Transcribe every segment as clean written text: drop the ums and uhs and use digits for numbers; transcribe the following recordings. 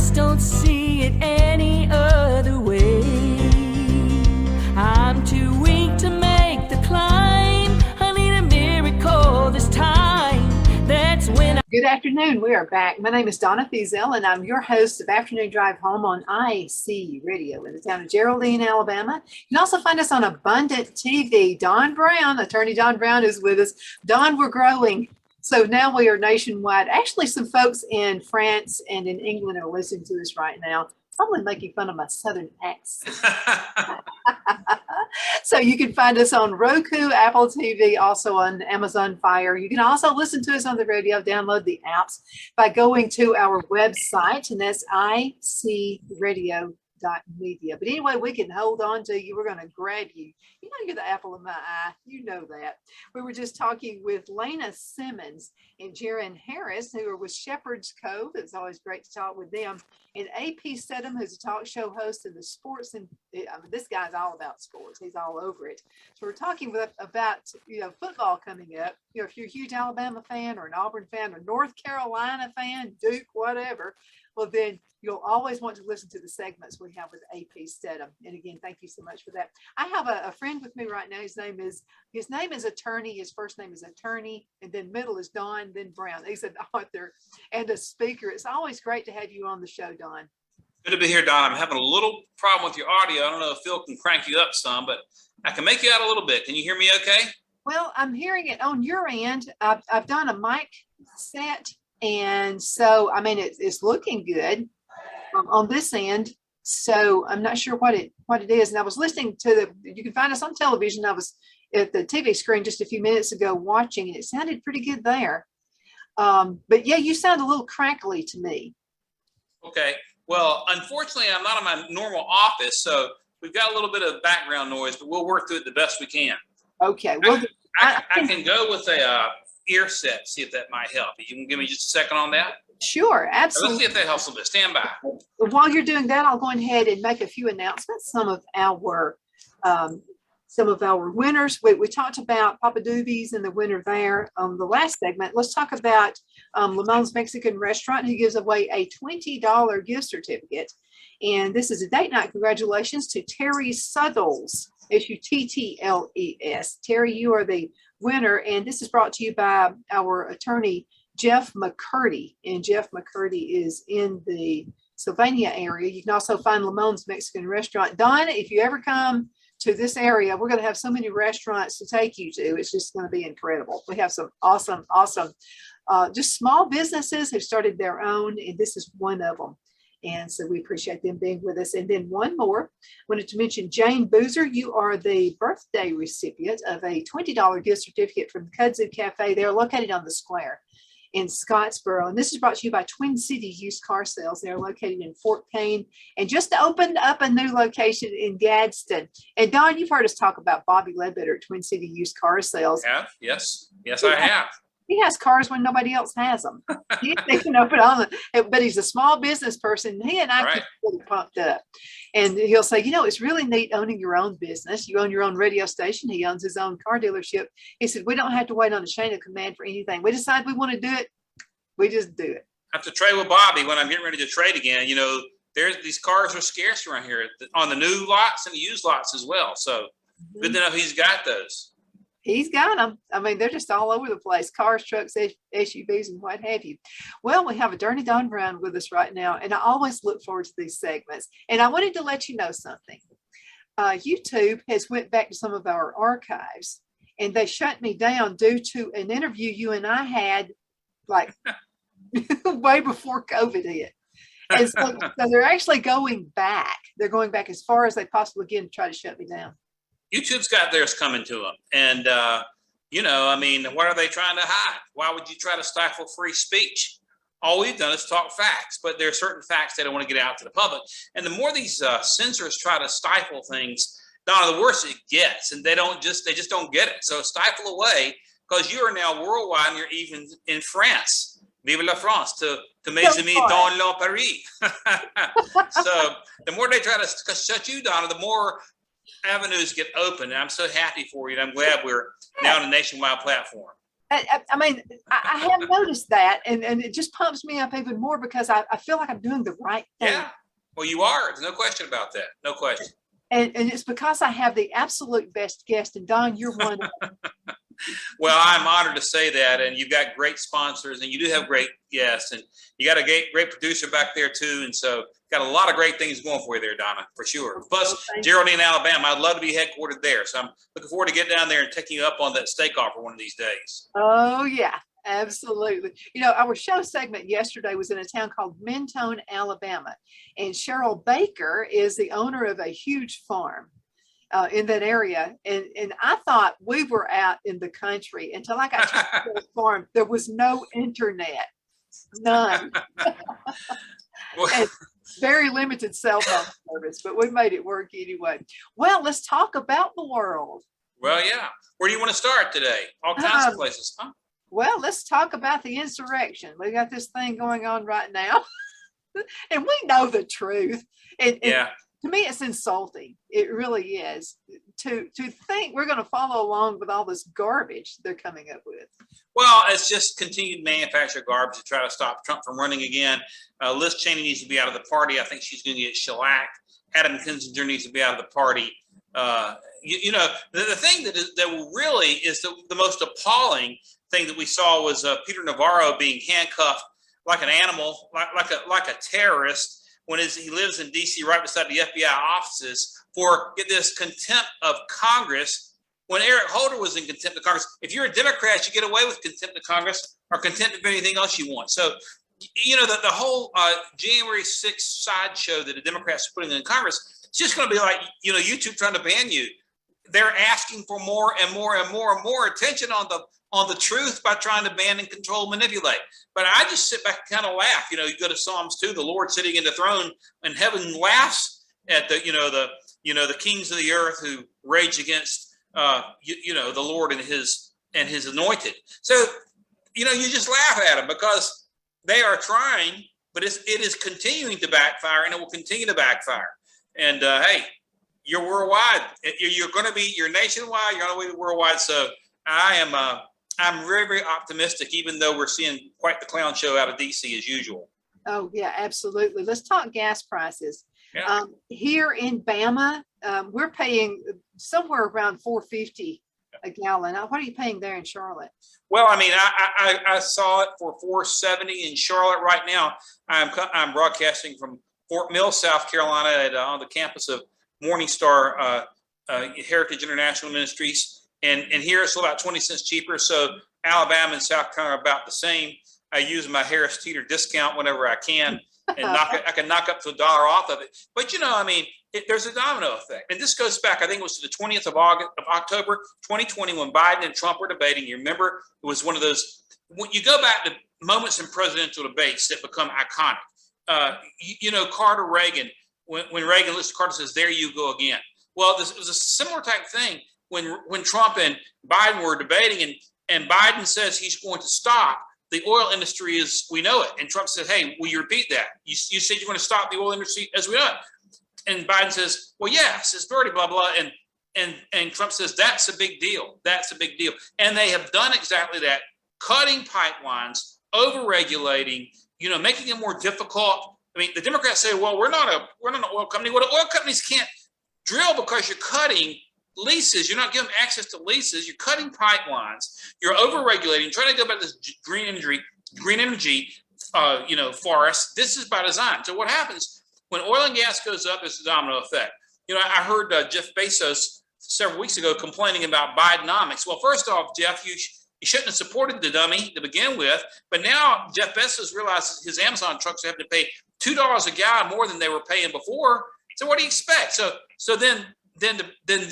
just don't see it any other way. I'm too weak to make the climb. I need a miracle this time. That's when Good afternoon. We are back. My name is Donna Fiesel, and I'm your host of Afternoon Drive Home on IC Radio in the town of Geraldine, Alabama. You can also find us on Abundant TV. Don Brown, Attorney Don Brown, is with us. Don, we're growing. So now we are nationwide. Actually, some folks in France and in England are listening to us right now. Probably making fun of my Southern accent. So you can find us on Roku, Apple TV, also on Amazon Fire. You can also listen to us on the radio, download the apps by going to our website, and that's icradio.media. But anyway, we can hold on to you. We're going to grab you. You know, you're the apple of my eye. You know that. We were just talking with Lena Simmons and Jaron Harris, who are with Shepherd's Cove. It's always great to talk with them. And AP Stedham, who's a talk show host in the sports. And this guy's all about sports. He's all over it. So we're talking about football coming up. If you're a huge Alabama fan or an Auburn fan or North Carolina fan, Duke, whatever, well, then you'll always want to listen to the segments we have with AP Stedham. And again, thank you so much for that. I have a friend with me right now. His name is Attorney. His first name is Attorney, and then middle is Don, then Brown. He's an author and a speaker. It's always great to have you on the show, Don. Good to be here, Don. I'm having a little problem with your audio. I don't know if Phil can crank you up some, but I can make you out a little bit. Can you hear me okay? Well, I'm hearing it on your end. I've done a mic set, and so, I mean, it's looking good on this end. So I'm not sure what it is. And I was listening to you can find us on television. I was at the TV screen just a few minutes ago watching, and it sounded pretty good there. But yeah, you sound a little crackly to me. Okay. Well, unfortunately, I'm not in my normal office, so we've got a little bit of background noise, but we'll work through it the best we can. Okay. Well, I can go with a ear set, see if that might help. You can give me just a second on that? Sure, absolutely. Let's see if that helps a little bit. Stand by. While you're doing that, I'll go ahead and make a few announcements. Some of our winners. We talked about Papa Doobie's and the winner there on the last segment. Let's talk about Lamone's Mexican Restaurant, who gives away a $20 gift certificate. And this is a date night. Congratulations to Terry Suttles, Suttles. Terry, you are the winner. And this is brought to you by our attorney, Jeff McCurdy, and Jeff McCurdy is in the Sylvania area. You can also find Lamone's Mexican Restaurant. Don, if you ever come to this area, we're going to have so many restaurants to take you to. It's just going to be incredible. We have some awesome, just small businesses who started their own, and this is one of them. And so we appreciate them being with us. And then one more, wanted to mention Jane Boozer. You are the birthday recipient of a $20 gift certificate from the Kudzu Cafe. They're located on the square in Scottsboro. And this is brought to you by Twin Cities Used Car Sales. They're located in Fort Payne and just opened up a new location in Gadsden. And Don, you've heard us talk about Bobby Ledbetter at Twin City Used Car Sales. Yes, I have. He has cars when nobody else has them. They can open on them, but he's a small business person. He and I get really pumped up. And he'll say, it's really neat owning your own business. You own your own radio station. He owns his own car dealership. He said, we don't have to wait on the chain of command for anything. We decide we want to do it. We just do it. I have to trade with Bobby when I'm getting ready to trade again. These cars are scarce around here on the new lots and the used lots as well. So good to know he's got those. He's got them. I mean, they're just all over the place. Cars, trucks, SUVs, and what have you. Well, we have Attorney Don Brown with us right now, and I always look forward to these segments. And I wanted to let you know something. YouTube has went back to some of our archives, and they shut me down due to an interview you and I had like way before COVID hit. And so they're actually going back. They're going back as far as they possibly can to try to shut me down. YouTube's got theirs coming to them. And, what are they trying to hide? Why would you try to stifle free speech? All we've done is talk facts, but there are certain facts they don't want to get out to the public. And the more these censors try to stifle things, Donna, the worse it gets. And they just don't get it. So stifle away, because you are now worldwide and you're even in France. Vive la France, to mes amis dans le Paris. So the more they try to shut you down, the more avenues get open. And I'm so happy for you. And I'm glad we're now on a nationwide platform. I mean, I have noticed that, and it just pumps me up even more because I feel like I'm doing the right thing. Yeah. Well, you are. There's no question about that. No question. And it's because I have the absolute best guest, and Don, you're one of them. Well, I'm honored to say that, and you've got great sponsors, and you do have great guests, and you got a great producer back there too, and so got a lot of great things going for you there, Donna, for sure. Plus, Geraldine, Alabama, I'd love to be headquartered there, so I'm looking forward to get down there and taking you up on that steak offer one of these days. Oh yeah, absolutely. You know, our show segment yesterday was in a town called Mentone, Alabama, and Cheryl Baker is the owner of a huge farm in that area, and I thought we were out in the country until I got to the farm. There was no internet, none. And very limited cell phone service, but we made it work anyway. Well, let's talk about the world. Well, yeah. Where do you want to start today? All kinds of places, huh? Well, let's talk about the insurrection. We got this thing going on right now, and we know the truth. And yeah. To me, it's insulting. It really is to think we're going to follow along with all this garbage they're coming up with. Well, it's just continued manufactured garbage to try to stop Trump from running again. Liz Cheney needs to be out of the party. I think she's going to get shellacked. Adam Kinzinger needs to be out of the party. You know, the thing that really is the most appalling thing that we saw was Peter Navarro being handcuffed like an animal, like a terrorist, when he lives in D.C. right beside the FBI offices for this contempt of Congress. When Eric Holder was in contempt of Congress, if you're a Democrat, you get away with contempt of Congress or contempt of anything else you want. So, you know, the whole January 6th sideshow that the Democrats are putting in Congress, it's just going to be like, you know, YouTube trying to ban you. They're asking for more and more and more and more attention on the truth by trying to ban and control, manipulate. But I just sit back and kind of laugh. You know, you go to Psalms 2, the Lord sitting in the throne, and heaven laughs at the kings of the earth who rage against the Lord and his anointed. So, you know, you just laugh at them because they are trying, but it is continuing to backfire, and it will continue to backfire. And hey, you're worldwide. You're nationwide. You're going to be worldwide. So I'm very, very optimistic, even though we're seeing quite the clown show out of DC as usual. Oh yeah, absolutely. Let's talk gas prices. Yeah. Here in Bama, we're paying somewhere around $4.50 a gallon. What are you paying there in Charlotte? Well, I mean, I saw it for $4.70 in Charlotte right now. I'm broadcasting from Fort Mill, South Carolina, on the campus of Morningstar Heritage International Ministries. And here it's about 20 cents cheaper. So Alabama and South Carolina are about the same. I use my Harris Teeter discount whenever I can, and I can knock up to $1 off of it. But, you know, I mean, there's a domino effect. And this goes back, I think it was to the 20th of October, 2020, when Biden and Trump were debating. You remember, it was one of those, when you go back to moments in presidential debates that become iconic. You know, Carter, Reagan, when Reagan listens to Carter, says, "There you go again." Well, it was a similar type thing when Trump and Biden were debating, and Biden says he's going to stop the oil industry as we know it. And Trump said, "Hey, will you repeat that? You said you're going to stop the oil industry as we know it." And Biden says, "Well, yes, it's dirty, blah, blah." And Trump says, "That's a big deal. That's a big deal." And they have done exactly that, cutting pipelines, over-regulating, you know, making it more difficult. I mean, the Democrats say, "Well, we're not an oil company." Well, the oil companies can't drill because you're cutting leases. You're not giving access to leases. You're cutting pipelines. You're over-regulating, trying to go about this green energy, forest. This is by design. So what happens when oil and gas goes up? It's a domino effect. You know, I heard Jeff Bezos several weeks ago complaining about Bidenomics. Well, first off, Jeff, you shouldn't have supported the dummy to begin with. But now Jeff Bezos realizes his Amazon trucks are having to pay $2 a gallon more than they were paying before. So what do you expect? So then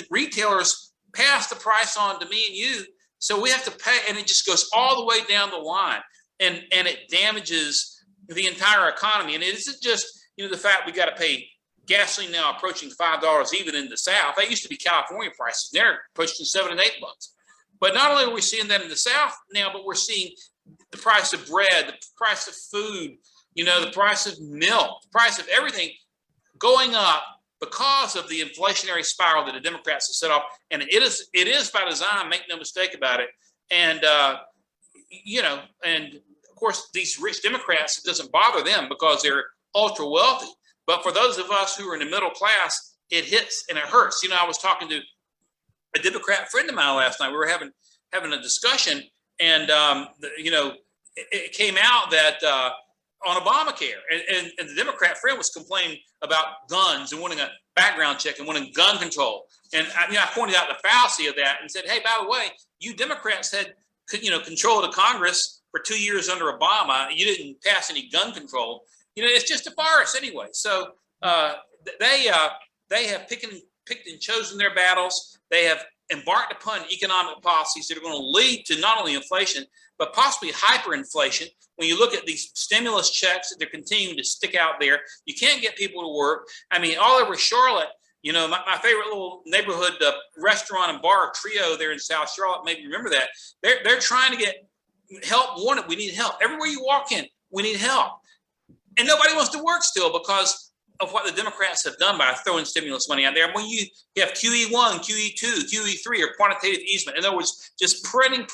retailers pass the price on to me and you. So we have to pay, and it just goes all the way down the line, and it damages the entire economy. And it isn't just, you know, the fact we got to pay gasoline now approaching $5 even in the South. That used to be California prices. They're pushing $7 and $8. But not only are we seeing that in the South now, but we're seeing the price of bread, the price of food, you know, the price of milk, the price of everything going up because of the inflationary spiral that the Democrats have set off. And it is by design, make no mistake about it. And you know, and of course, these rich Democrats, it doesn't bother them because they're ultra wealthy. But for those of us who are in the middle class, it hits and it hurts. You know, I was talking to a Democrat friend of mine last night. We were having a discussion, and you know, it came out that on Obamacare, and the Democrat friend was complaining about guns and wanting a background check and wanting gun control. And I pointed out the fallacy of that and said, hey, by the way, you Democrats had control of the Congress for 2 years under Obama. You didn't pass any gun control. You know, it's just a farce anyway. So they have picked and chosen their battles. They have embarked upon economic policies that are going to lead to not only inflation, but possibly hyperinflation. When you look at these stimulus checks that they're continuing to stick out there, you can't get people to work. I mean, all over Charlotte, you know, my favorite little neighborhood restaurant and bar Trio there in South Charlotte, maybe you remember that. They're trying to get help. We need help. Everywhere you walk in, we need help. And nobody wants to work still because of what the Democrats have done by throwing stimulus money out there. When you have QE1, QE2, QE3, or quantitative easement, in other words, just printing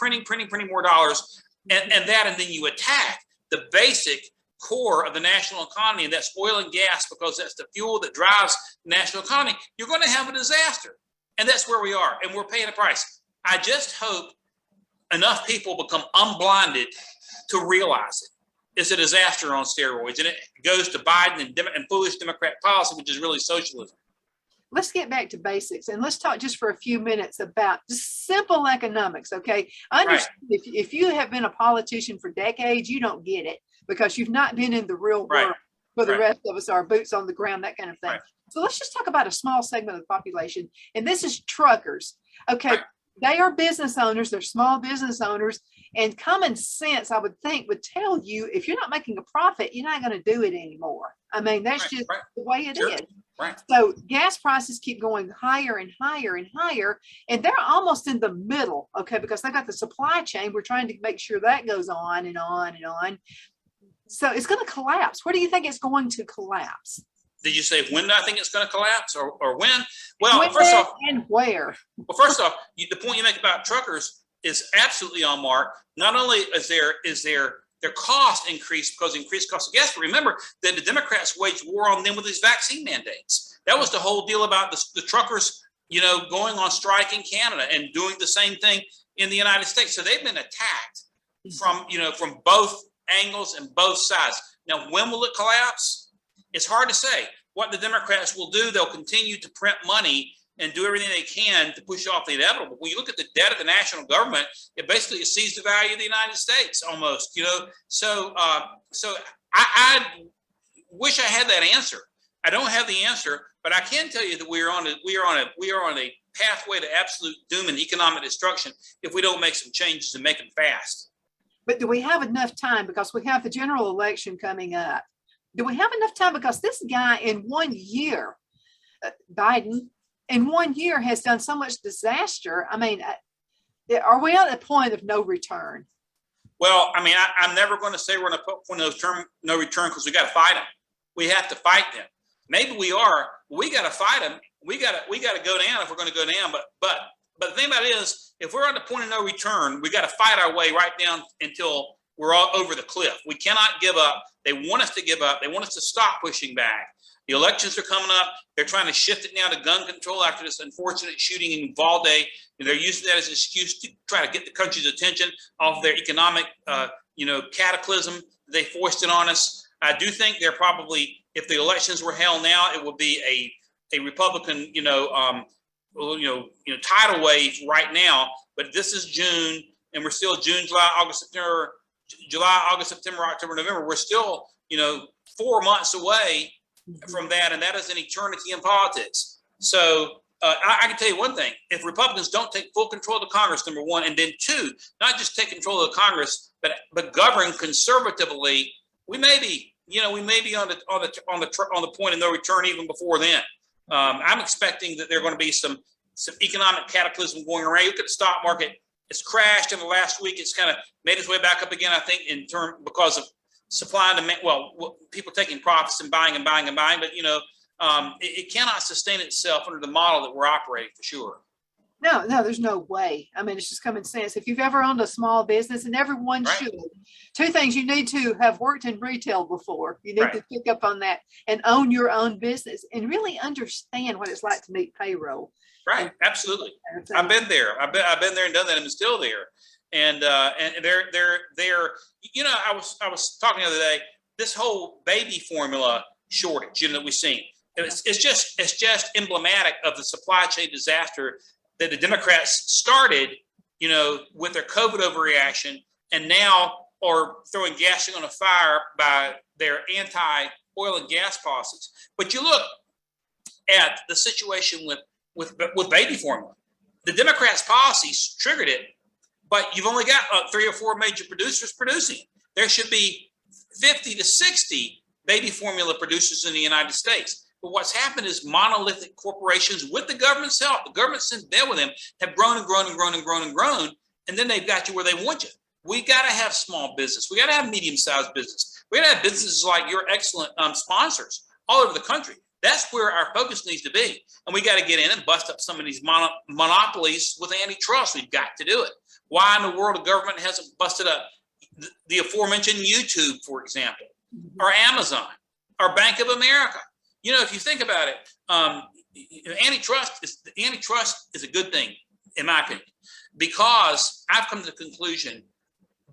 more dollars, and then you attack the basic core of the national economy, and that's oil and gas, because that's the fuel that drives the national economy, you're going to have a disaster. And that's where we are, and we're paying a price. I just hope enough people become unblinded to realize it. It's a disaster on steroids, and it goes to Biden and foolish Democrat policy, which is really socialism. Let's get back to basics, and let's talk just for a few minutes about just simple economics, okay? I understand if you have been a politician for decades, you don't get it because you've not been in the real world for the rest of us, our boots on the ground, that kind of thing. So let's just talk about a small segment of the population, and this is truckers, okay? They are business owners, they're small business owners, and common sense, I would think, would tell you if you're not making a profit, you're not going to do it anymore. I mean, that's just the way it is. So gas prices keep going higher and higher and higher, and they're almost in the middle, okay, because they got the supply chain. We're trying to make sure that goes on and on and on. So it's going to collapse. Where do you think it's going to collapse? Did you say when I think it's going to collapse, or when? Well, when first off, and where? Well, first off, the point you make about truckers is absolutely on mark. Not only is their cost increased because of increased cost of gas, but remember that the Democrats waged war on them with these vaccine mandates. That was the whole deal about the truckers, going on strike in Canada and doing the same thing in the United States. So they've been attacked from both angles and both sides. Now, when will it collapse? It's hard to say. What the Democrats will do, they'll continue to print money and do everything they can to push off the inevitable. When you look at the debt of the national government, it basically exceeds the value of the United States almost. So I wish I had that answer. I don't have the answer, but I can tell you that we are on a pathway to absolute doom and economic destruction if we don't make some changes and make them fast. But do we have enough time? Because we have the general election coming up. Do we have enough time? Because this guy in 1 year, Biden, in 1 year has done so much disaster. I mean, are we at a point of no return? Well, I mean, I'm never going to say we're going to put point of no return because we got to fight them. We have to fight them. Maybe we are. We got to fight them. We got to go down if we're going to go down. But the thing about it is, if we're on the point of no return, we got to fight our way right down until we're all over the cliff. We cannot give up. They want us to give up. They want us to stop pushing back. The elections are coming up. They're trying to shift it now to gun control after this unfortunate shooting in Uvalde. And they're using that as an excuse to try to get the country's attention off their economic, cataclysm. They forced it on us. I do think they're probably, if the elections were held now, it would be a Republican, tidal wave right now. But this is June, and we're still June, July, August, September, October, November. We're still, 4 months away from that, and that is an eternity in politics. So I can tell you one thing: if Republicans don't take full control of the Congress, number one, and then two, not just take control of the Congress, but govern conservatively, we may be on the point of no return even before then. I'm expecting that there are going to be some economic cataclysm going around. Look at the stock market; it's crashed in the last week. It's kind of made its way back up again, I think, because of supply and demand. Well, people taking profits and buying and buying and buying, but it cannot sustain itself under the model that we're operating for sure. No, there's no way. I mean, it's just common sense. If you've ever owned a small business, and everyone Right. should, two things: you need to have worked in retail before. You need Right. to pick up on that and own your own business and really understand what it's like to meet payroll. Right. Absolutely. And I've been there. I've been there and done that, and I'm still there. And they're you know, I was talking the other day, this whole baby formula shortage, you know, that we've seen. It's just emblematic of the supply chain disaster that the Democrats started, you know, with their COVID overreaction, and now are throwing gasoline on a fire by their anti-oil and gas policies. But you look at the situation with baby formula. The Democrats' policies triggered it, but you've only got 3 or 4 major producers producing it. There should be 50 to 60 baby formula producers in the United States. But what's happened is monolithic corporations, with the government's help, the government's in bed with them, have grown and grown and grown and grown and grown, and then they've got you where they want you. We got to have small business. We got to have medium-sized business. We got to have businesses like your excellent sponsors all over the country. That's where our focus needs to be. And we got to get in and bust up some of these monopolies with antitrust. We've got to do it. Why in the world the government hasn't busted up the aforementioned YouTube, for example, or Amazon, or Bank of America? You know, if you think about it, antitrust is a good thing, in my opinion, because I've come to the conclusion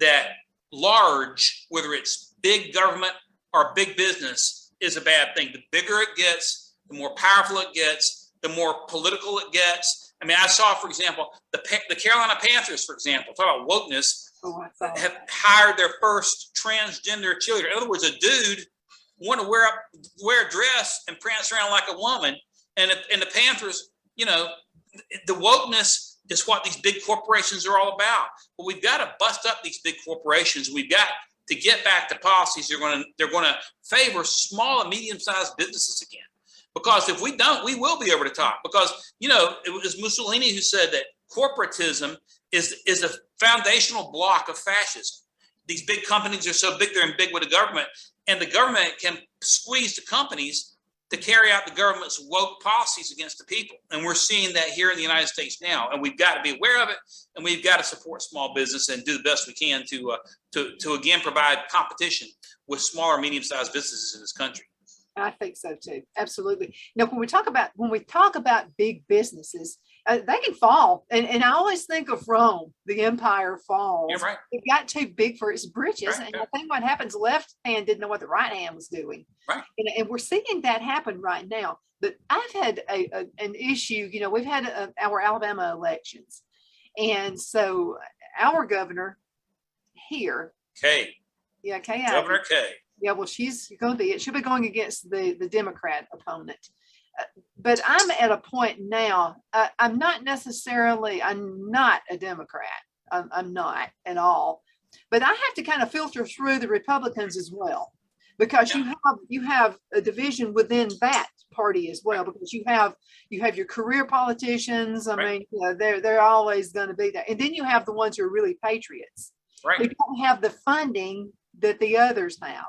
that large, whether it's big government or big business, is a bad thing. The bigger it gets, the more powerful it gets, the more political it gets. I mean, I saw, for example, the Carolina Panthers, for example, talk about wokeness, have hired their first transgender cheerleader. In other words, a dude want to wear a dress and prance around like a woman, and the Panthers, you know, the wokeness is what these big corporations are all about. But we've got to bust up these big corporations. We've got to get back to policies they're going to favor small and medium-sized businesses again. Because if we don't, we will be over the top. Because, you know, it was Mussolini who said that corporatism is a foundational block of fascism. These big companies are so big, they're in big with the government, and the government can squeeze the companies to carry out the government's woke policies against the people. And we're seeing that here in the United States now, and we've got to be aware of it, and we've got to support small business and do the best we can to again provide competition with smaller, medium-sized businesses in this country. I think so too. Absolutely. Now, when we talk about big businesses, they can fall. And I always think of Rome, the empire falls. You're right. It got too big for its britches. Right. And I think what happens, left hand didn't know what the right hand was doing. Right. And we're seeing that happen right now. But I've had an issue, you know, we've had our Alabama elections. And so our governor here. Kay. Yeah, Kay. Governor Kay. Yeah, well, she'll be going against the Democrat opponent. But I'm at a point now, I'm not a Democrat. I'm not at all. But I have to kind of filter through the Republicans as well, because you have a division within that party as well, because you have your career politicians. I mean, you know, they're always going to be there. And then you have the ones who are really patriots. Right. They don't have the funding that the others have.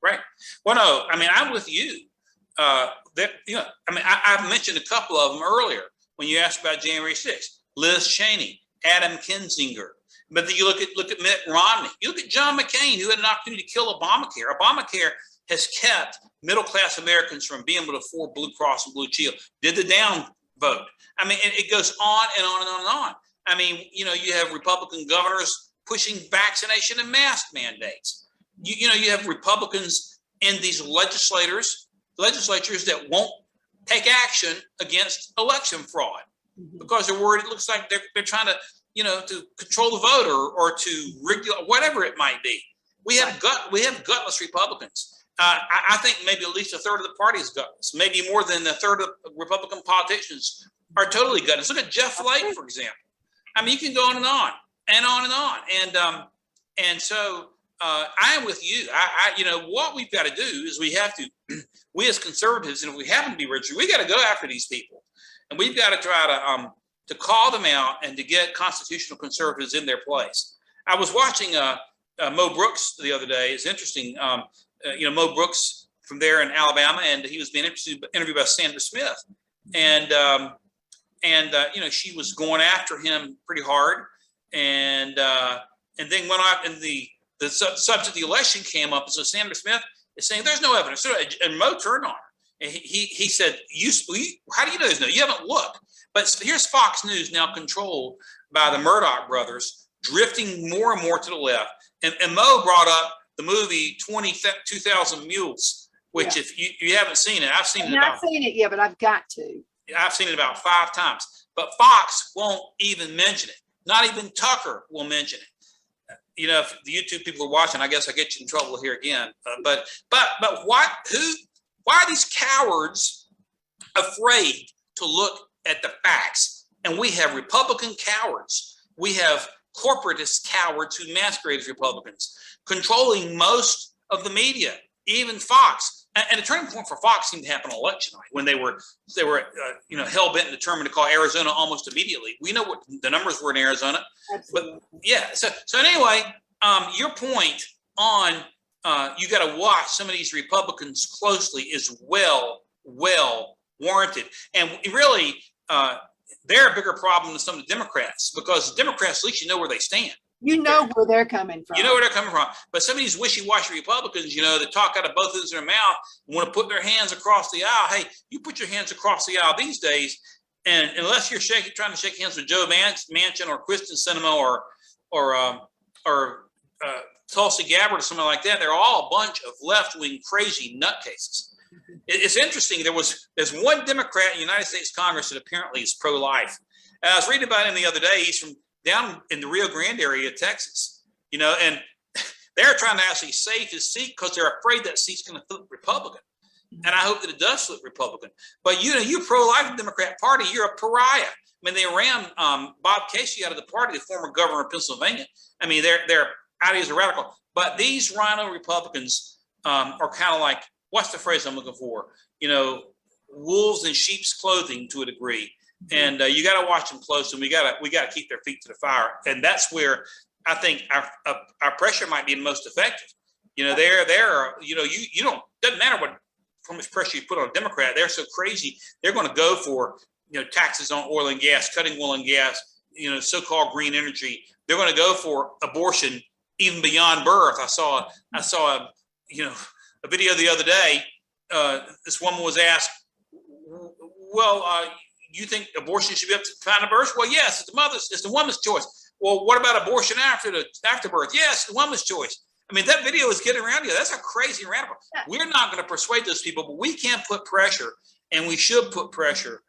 Right. Well, no, I mean, I'm with you. You know, I mean, I mentioned a couple of them earlier when you asked about January 6th. Liz Cheney, Adam Kinzinger. But then you look at Mitt Romney. You look at John McCain, who had an opportunity to kill Obamacare. Obamacare has kept middle-class Americans from being able to afford Blue Cross and Blue Shield. Did the down vote. I mean, it goes on and on and on and on. I mean, you know, you have Republican governors pushing vaccination and mask mandates. You know, you have Republicans in these legislatures that won't take action against election fraud because they're worried. It looks like they're trying to, you know, to control the vote or to regulate whatever it might be. We have gutless Republicans. I think maybe at least a third of the party is gutless. Maybe more than a third of Republican politicians are totally gutless. Look at Jeff Flake, for example. I mean, you can go on and on and on and on. And so I am with you. You know, what we've got to do is we as conservatives, and if we happen to be rich, we got to go after these people, and we've got to try to call them out and to get constitutional conservatives in their place. I was watching Mo Brooks the other day. It's interesting. You know, Mo Brooks from there in Alabama, and he was being interviewed by Sandra Smith, and and she was going after him pretty hard, and then went out, and the subject of the election came up, and so Sandra Smith is saying there's no evidence, and Mo turned on her, and he said, how do you know there's no? You haven't looked. But here's Fox News, now controlled by the Murdoch brothers, drifting more and more to the left, and Mo brought up the movie 2,000 Mules, which if you haven't seen it, I've seen it. I've not seen it yet, but I've got to. I've seen it about 5 times, but Fox won't even mention it. Not even Tucker will mention it. If the YouTube people are watching, I guess I get you in trouble here again. But why are these cowards afraid to look at the facts? And we have Republican cowards. We have corporatist cowards who masquerade as Republicans, controlling most of the media, even Fox. And the turning point for Fox seemed to happen on election night, when they were hell bent and determined to call Arizona almost immediately. We know what the numbers were in Arizona. Absolutely. But yeah, so anyway, your point on you got to watch some of these Republicans closely is well warranted, and really they're a bigger problem than some of the Democrats, because the Democrats, at least you know where they stand. You know where they're coming from. You know where they're coming from. But some of these wishy-washy Republicans, that talk out of both ends of their mouth, want to put their hands across the aisle. Hey, you put your hands across the aisle these days, and unless you're trying to shake hands with Joe Manchin or Kristen Sinema or Tulsi Gabbard or something like that, they're all a bunch of left-wing crazy nutcases. It's interesting. There's one Democrat in the United States Congress that apparently is pro-life. I was reading about him the other day. He's from down in the Rio Grande area of Texas, and they're trying to actually save his seat because they're afraid that seat's going to flip Republican. And I hope that it does flip Republican. But you're pro-life Democrat Party, you're a pariah. I mean, they ran Bob Casey out of the party, the former governor of Pennsylvania. I mean, their ideas are radical. But these Rhino Republicans are kind of like, what's the phrase I'm looking for? Wolves in sheep's clothing to a degree. And you got to watch them close, and we got to keep their feet to the fire. And that's where I think our pressure might be the most effective. You don't, doesn't matter how much pressure you put on a Democrat. They're so crazy. They're going to go for, taxes on oil and gas, cutting oil and gas, so-called green energy. They're going to go for abortion even beyond birth. I saw a video the other day. This woman was asked, you think abortion should be up to the time of birth? Well, yes, it's the woman's choice. Well, what about abortion after birth? Yes, the woman's choice. I mean, that video is getting around here. That's a crazy radical. We're not going to persuade those people, but we can put pressure, and we should put pressure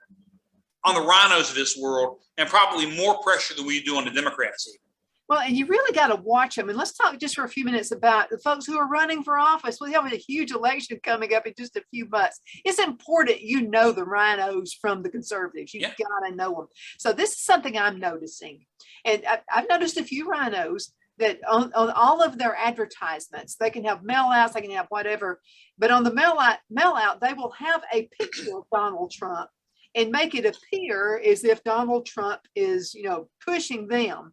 on the Rhinos of this world, and probably more pressure than we do on the Democrats even. Well, and you really got to watch them. And let's talk just for a few minutes about the folks who are running for office. We have a huge election coming up in just a few months. It's important the Rhinos from the conservatives. You've got to know them. So this is something I'm noticing. And I've noticed a few Rhinos that on all of their advertisements, they can have mail outs, they can have whatever. But on the mail out, they will have a picture of Donald Trump and make it appear as if Donald Trump is, pushing them.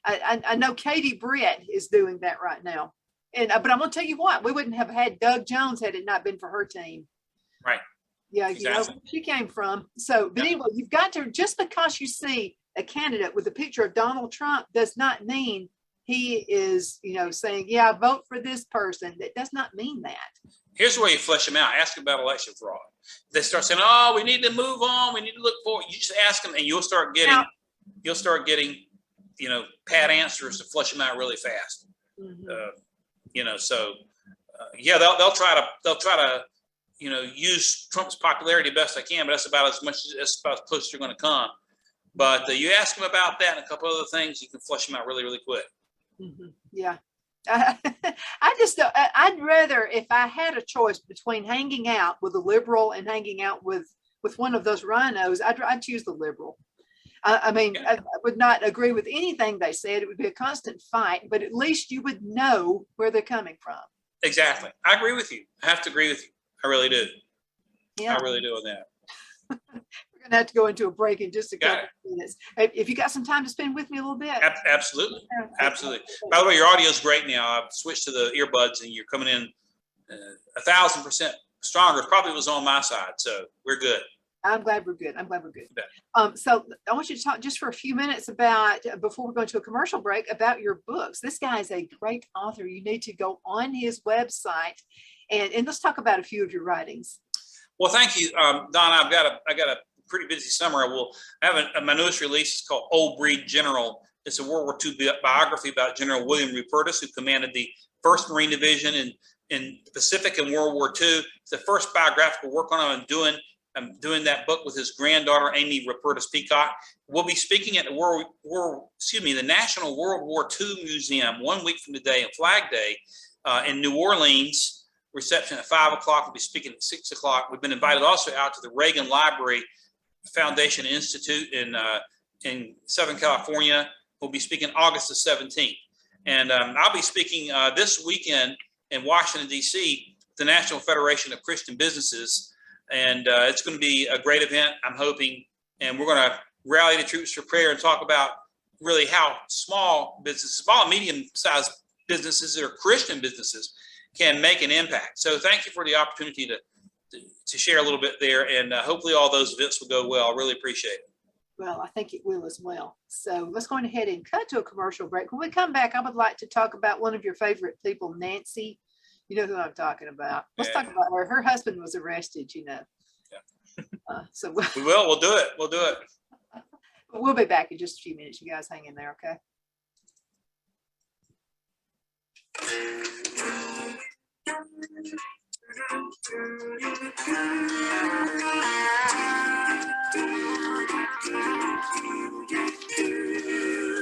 I know Katie Britt is doing that right now. But I'm going to tell you what, we wouldn't have had Doug Jones had it not been for her team. Right. Yeah, exactly. Where she came from. So, but anyway, you've got to, just because you see a candidate with a picture of Donald Trump does not mean he is, saying, yeah, vote for this person. That does not mean that. Here's the way you flesh them out. Ask them about election fraud. They start saying, oh, we need to move on. We need to look forward. You just ask them, and you'll start getting, pat answers to flush them out really fast. Mm-hmm. They'll try to, use Trump's popularity best they can, but that's about as close as you're going to come. But you ask them about that and a couple other things, you can flush them out really, really quick. Mm-hmm. Yeah. I'd rather, if I had a choice between hanging out with a liberal and hanging out with one of those Rhinos, I'd choose the liberal. I would not agree with anything they said. It would be a constant fight, but at least you would know where they're coming from. Exactly. I agree with you. I have to agree with you. I really do. Yeah. I really do on that. We're going to have to go into a break in just a couple of minutes. If you got some time to spend with me a little bit. Absolutely. Absolutely. By the way, your audio is great now. I've switched to the earbuds and you're coming in 1,000% stronger. Probably was on my side, so we're good. I'm glad we're good. I'm glad we're good. Yeah. So I want you to talk just for a few minutes about, before we're going to a commercial break, about your books. This guy is a great author. You need to go on his website and let's talk about a few of your writings. Well, thank you, Donna. I got a pretty busy summer. I will have my newest release is called Old Breed General. It's a World War II biography about General William Rupertus, who commanded the 1st Marine Division in the Pacific in World War II. It's the first biographical work on him. I'm doing that book with his granddaughter, Amy Rupertus Peacock. We'll be speaking at the National World War II Museum 1 week from today on Flag Day in New Orleans. Reception at 5 o'clock. We'll be speaking at 6 o'clock. We've been invited also out to the Reagan Library Foundation Institute in Southern California. We'll be speaking August the 17th. And I'll be speaking this weekend in Washington, D.C., the National Federation of Christian Businesses. And it's going to be a great event, I'm hoping. And we're going to rally the troops for prayer and talk about really how small and medium-sized businesses that are Christian businesses can make an impact. So thank you for the opportunity to share a little bit there. And hopefully all those events will go well. I really appreciate it. Well, I think it will as well. So let's go ahead and cut to a commercial break. When we come back, I would like to talk about one of your favorite people, Nancy. You know who I'm talking about. Let's talk about her. Her husband was arrested, you know. Yeah. So We'll do it. We'll do it. We'll be back in just a few minutes. You guys hang in there, okay?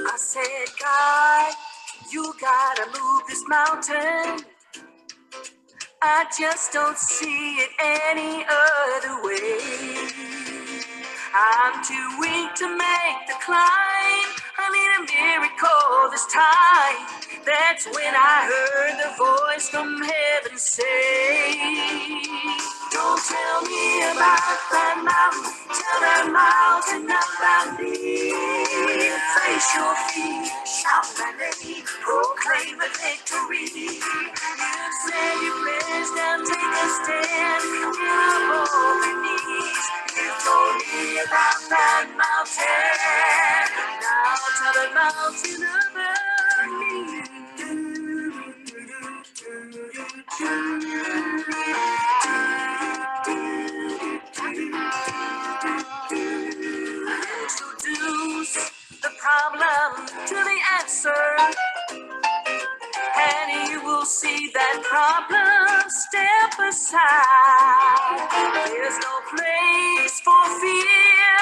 I said, God, you gotta move this mountain. I just don't see it any other way. I'm too weak to make the climb. I need a miracle this time. That's when I heard the voice from heaven say, don't tell me about that mountain, tell that mountain about me. Face your feet, shout my name, proclaim the victory. You say your prayers, now take a stand, get up on your knees. You told me about that mountain, now tell that mountain about me. Introduce the problem to the answer, and you will see that problem step aside. There's no place for fear,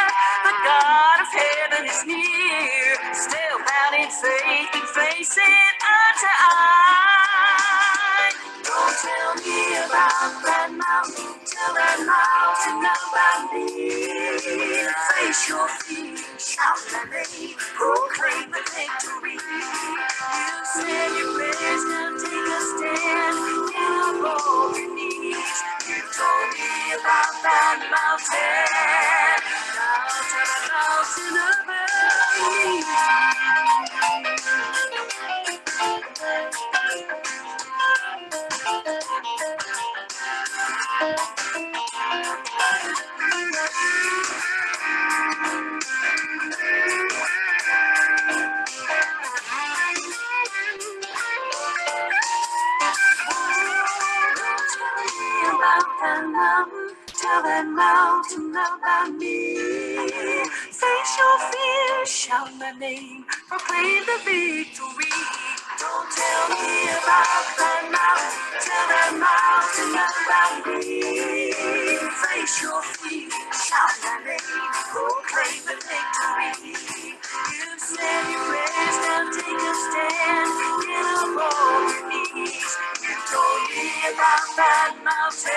the God of heaven is near. Step out in faith and face it eye to eye. Don't tell me about that mountain, tell that mountain about me. Face your fear, shout my name, proclaim the victory. You said your prayers, now take a stand, get up on your knees. You told me about that mountain, now tell that mountain about me. Tell that mountain about me. Face your fear, shout my name, proclaim the victory. Don't tell me about that mountain, tell that mountain about me. Face your fear, shout my name, proclaim the victory. You said your prayers, now take a stand, get up on your knees. You told me about that mountain,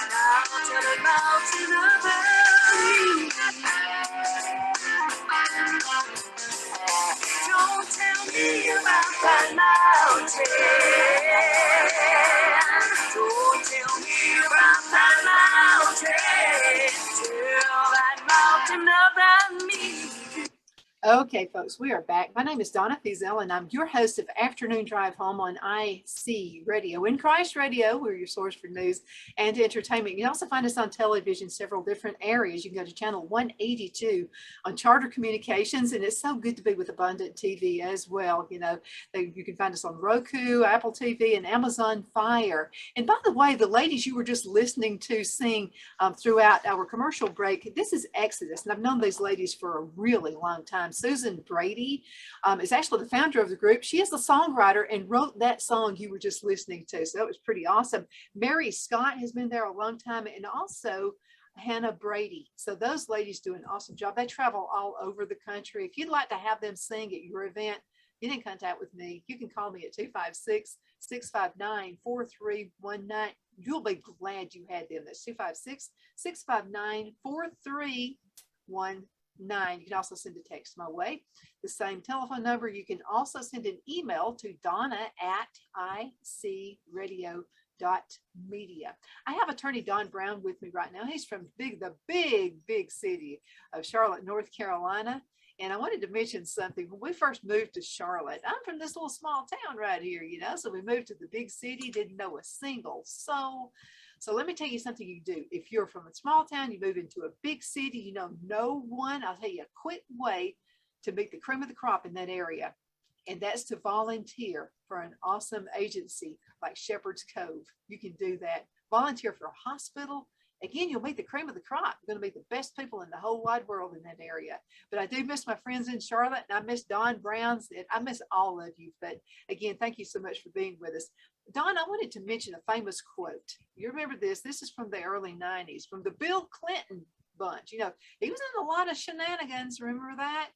now tell the mountain about me. Don't tell me about that mountain. Don't tell me about that mountain. Tell that mountain about me. Okay, folks, we are back. My name is Donna Fiesel, and I'm your host of Afternoon Drive Home on IC Radio. In Christ Radio, we're your source for news and entertainment. You can also find us on television, several different areas. You can go to channel 182 on Charter Communications, and it's so good to be with Abundant TV as well. You know, you can find us on Roku, Apple TV, and Amazon Fire. And by the way, the ladies you were just listening to sing throughout our commercial break, this is Exodus, and I've known these ladies for a really long time. Susan Brady is actually the founder of the group. She is the songwriter and wrote that song you were just listening to. So that was pretty awesome. Mary Scott has been there a long time, and also Hannah Brady. So those ladies do an awesome job. They travel all over the country. If you'd like to have them sing at your event, get in contact with me. You can call me at 256-659-4319. You'll be glad you had them. That's 256-659-4319. You can also send a text my way. The same telephone number. You can also send an email to donna@icradio.media. I have attorney Don Brown with me right now. He's from the big city of Charlotte, North Carolina. And I wanted to mention something. When we first moved to Charlotte, I'm from this little small town right here, you know, so we moved to the big city, didn't know a single soul. So let me tell you something you do. If you're from a small town, you move into a big city, you know no one, I'll tell you a quick way to meet the cream of the crop in that area. And that's to volunteer for an awesome agency like Shepherd's Cove. You can do that. Volunteer for a hospital. Again, you'll meet the cream of the crop. You're going to meet the best people in the whole wide world in that area. But I do miss my friends in Charlotte, and I miss Don Brown's, and I miss all of you. But again, thank you so much for being with us. Don, I wanted to mention a famous quote. You remember this? This is from the early 90s, from the Bill Clinton bunch. You know, he was in a lot of shenanigans. Remember that?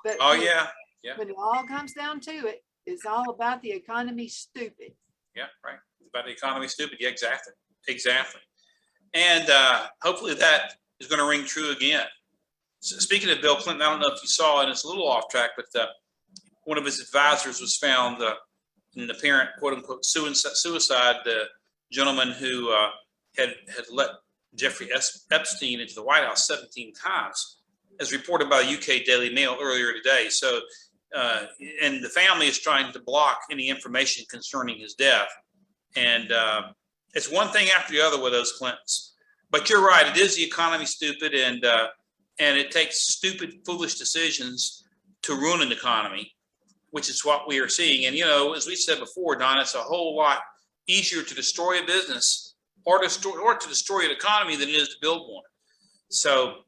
But Yeah. When it all comes down to it, it's all about the economy stupid. Yeah, right. It's about the economy stupid. Yeah, exactly. And hopefully that is going to ring true again. So speaking of Bill Clinton, I don't know if you saw, and it's a little off track, but one of his advisors was found in the apparent quote unquote suicide. The gentleman who had let Jeffrey Epstein into the White House 17 times, as reported by the UK Daily Mail earlier today. So, and the family is trying to block any information concerning his death. And it's one thing after the other with those Clintons. But you're right, it is the economy stupid, and it takes stupid, foolish decisions to ruin an economy, which is what we are seeing. And, you know, as we said before, Don, it's a whole lot easier to destroy a business or to destroy an economy than it is to build one. So,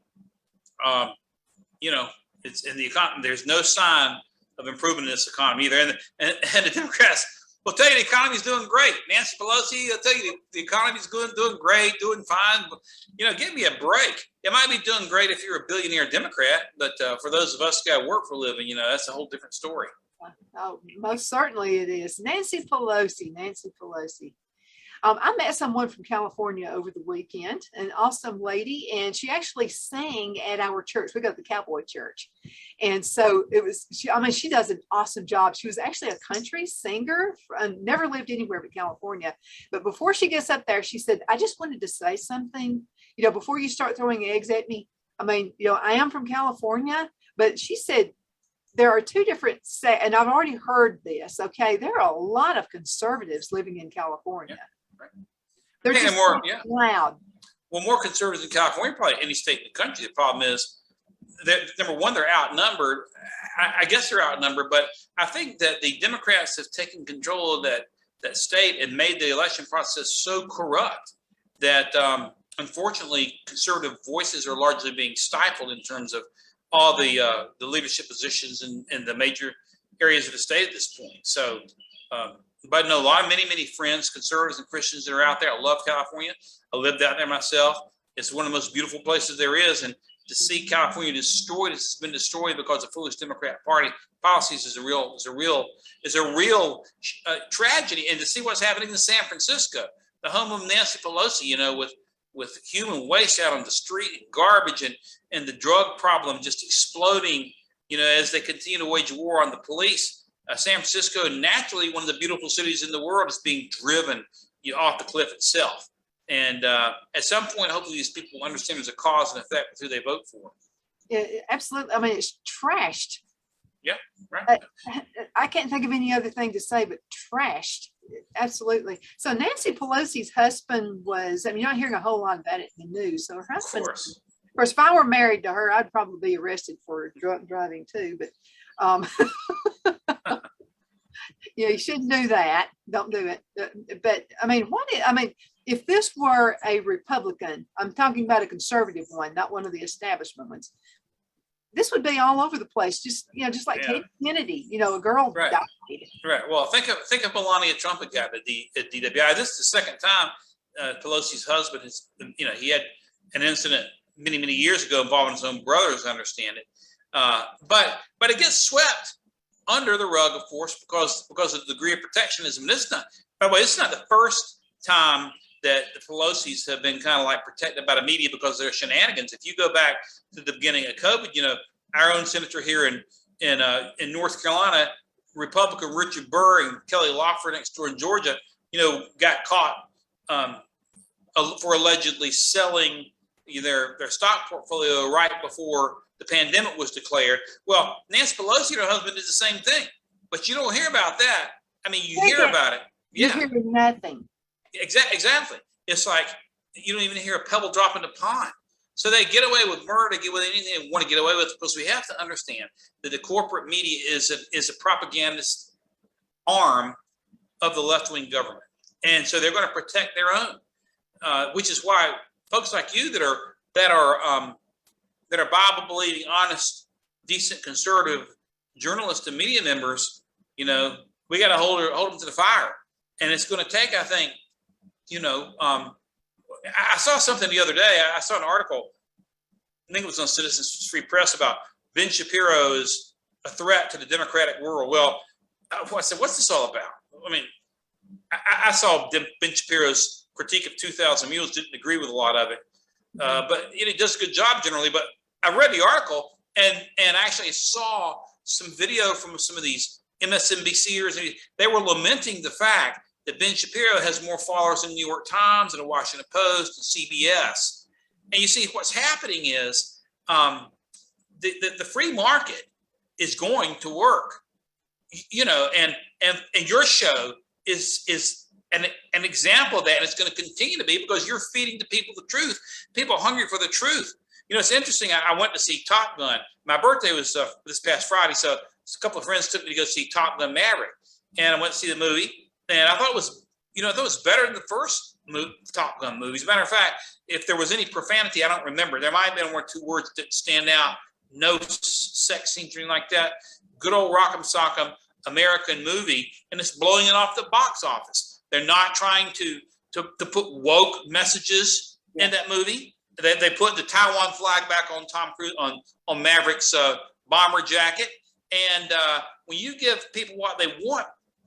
you know, it's in the economy. There's no sign of improvement in this economy either. And the Democrats will tell you the economy's doing great. Nancy Pelosi will tell you the economy's doing great, doing fine. You know, give me a break. It might be doing great if you're a billionaire Democrat, but for those of us who got to work for a living, you know, that's a whole different story. Oh, most certainly it is. Nancy Pelosi. I met someone from California over the weekend, an awesome lady, and she actually sang at our church. We go to the Cowboy Church. And so it was, she does an awesome job. She was actually a country singer, never lived anywhere but California. But before she gets up there, she said, I just wanted to say something, you know, before you start throwing eggs at me. I mean, you know, I am from California, but she said, there are two different, and I've already heard this, okay, there are a lot of conservatives living in California. Yeah. Right. They're just more, loud. Well, more conservatives in California, probably any state in the country. The problem is that, number one, they're outnumbered. I guess they're outnumbered, but I think that the Democrats have taken control of that state and made the election process so corrupt that, unfortunately, conservative voices are largely being stifled in terms of all the leadership positions in the major areas of the state at this point. So, but no, many friends, conservatives and Christians that are out there. I love California. I lived out there myself. It's one of the most beautiful places there is. And to see California destroyed, it's been destroyed because of foolish Democrat Party policies is a real tragedy. And to see what's happening in San Francisco, the home of Nancy Pelosi, you know, with human waste out on the street, and garbage, and the drug problem just exploding, you know, as they continue to wage war on the police. San Francisco, naturally one of the beautiful cities in the world, is being driven off the cliff itself. And at some point, hopefully these people will understand there's a cause and effect with who they vote for. Absolutely. I mean, it's trashed. Yeah, right. I can't think of any other thing to say but trashed. Absolutely. So Nancy Pelosi's husband was, I mean, you're not hearing a whole lot about it in the news. So her husband, Of course. of course, if I were married to her, I'd probably be arrested for drunk driving too. But yeah, you shouldn't do that. Don't do it. But I mean, if this were a Republican, I'm talking about a conservative one, not one of the establishment ones, this would be all over the place. Just like Yeah. Kennedy, a girl Right. died. Right. Well, think of Melania Trump again at DWI. This is the second time Pelosi's husband has, he had an incident many, many years ago involving his own brother, as I understand it. But it gets swept under the rug, of course, because of the degree of protectionism. By the way, it's not the first time that the Pelosi's have been kind of like protected by the media because of their shenanigans. If you go back to the beginning of COVID, our own senator here in North Carolina, Republican Richard Burr and Kelly Loeffler next door in Georgia, got caught for allegedly selling their stock portfolio right before the pandemic was declared. Well, Nancy Pelosi and her husband did the same thing, but you don't hear about that. I mean, you hear about it. You Yeah, hear nothing. exactly. It's like you don't even hear a pebble drop in the pond. So they get away with murder, get away with anything they want to get away with, because we have to understand that the corporate media is a propagandist arm of the left-wing government, and so they're going to protect their own, which is why folks like you that are Bible-believing, honest, decent, conservative journalists and media members, we got to hold them to the fire, and it's going to take, I think, I saw something the other day. I saw an article, I think it was on Citizens Free Press, about Ben Shapiro is a threat to the democratic world. Well, I said, what's this all about? I mean, I saw Ben Shapiro's critique of 2,000 Mules, didn't agree with a lot of it, but he does a good job generally. But I read the article and actually saw some video from some of these MSNBCers. They were lamenting the fact that Ben Shapiro has more followers in the New York Times and the Washington Post and CBS. And you see what's happening is the free market is going to work, and your show is an example of that. And it's going to continue to be, because you're feeding the people the truth. People are hungry for the truth. It's interesting. I went to see Top Gun. My birthday was this past Friday. So a couple of friends took me to go see Top Gun Maverick, and I went to see the movie. And I thought it was better than the first Top Gun movies. As a matter of fact, if there was any profanity, I don't remember. There might have been one or two words that stand out. No sex scenes or anything like that. Good old rock'em sock'em American movie, and it's blowing it off the box office. They're not trying to put woke messages in that movie. They put the Taiwan flag back on Tom Cruise on Maverick's bomber jacket. And when you give people what they want,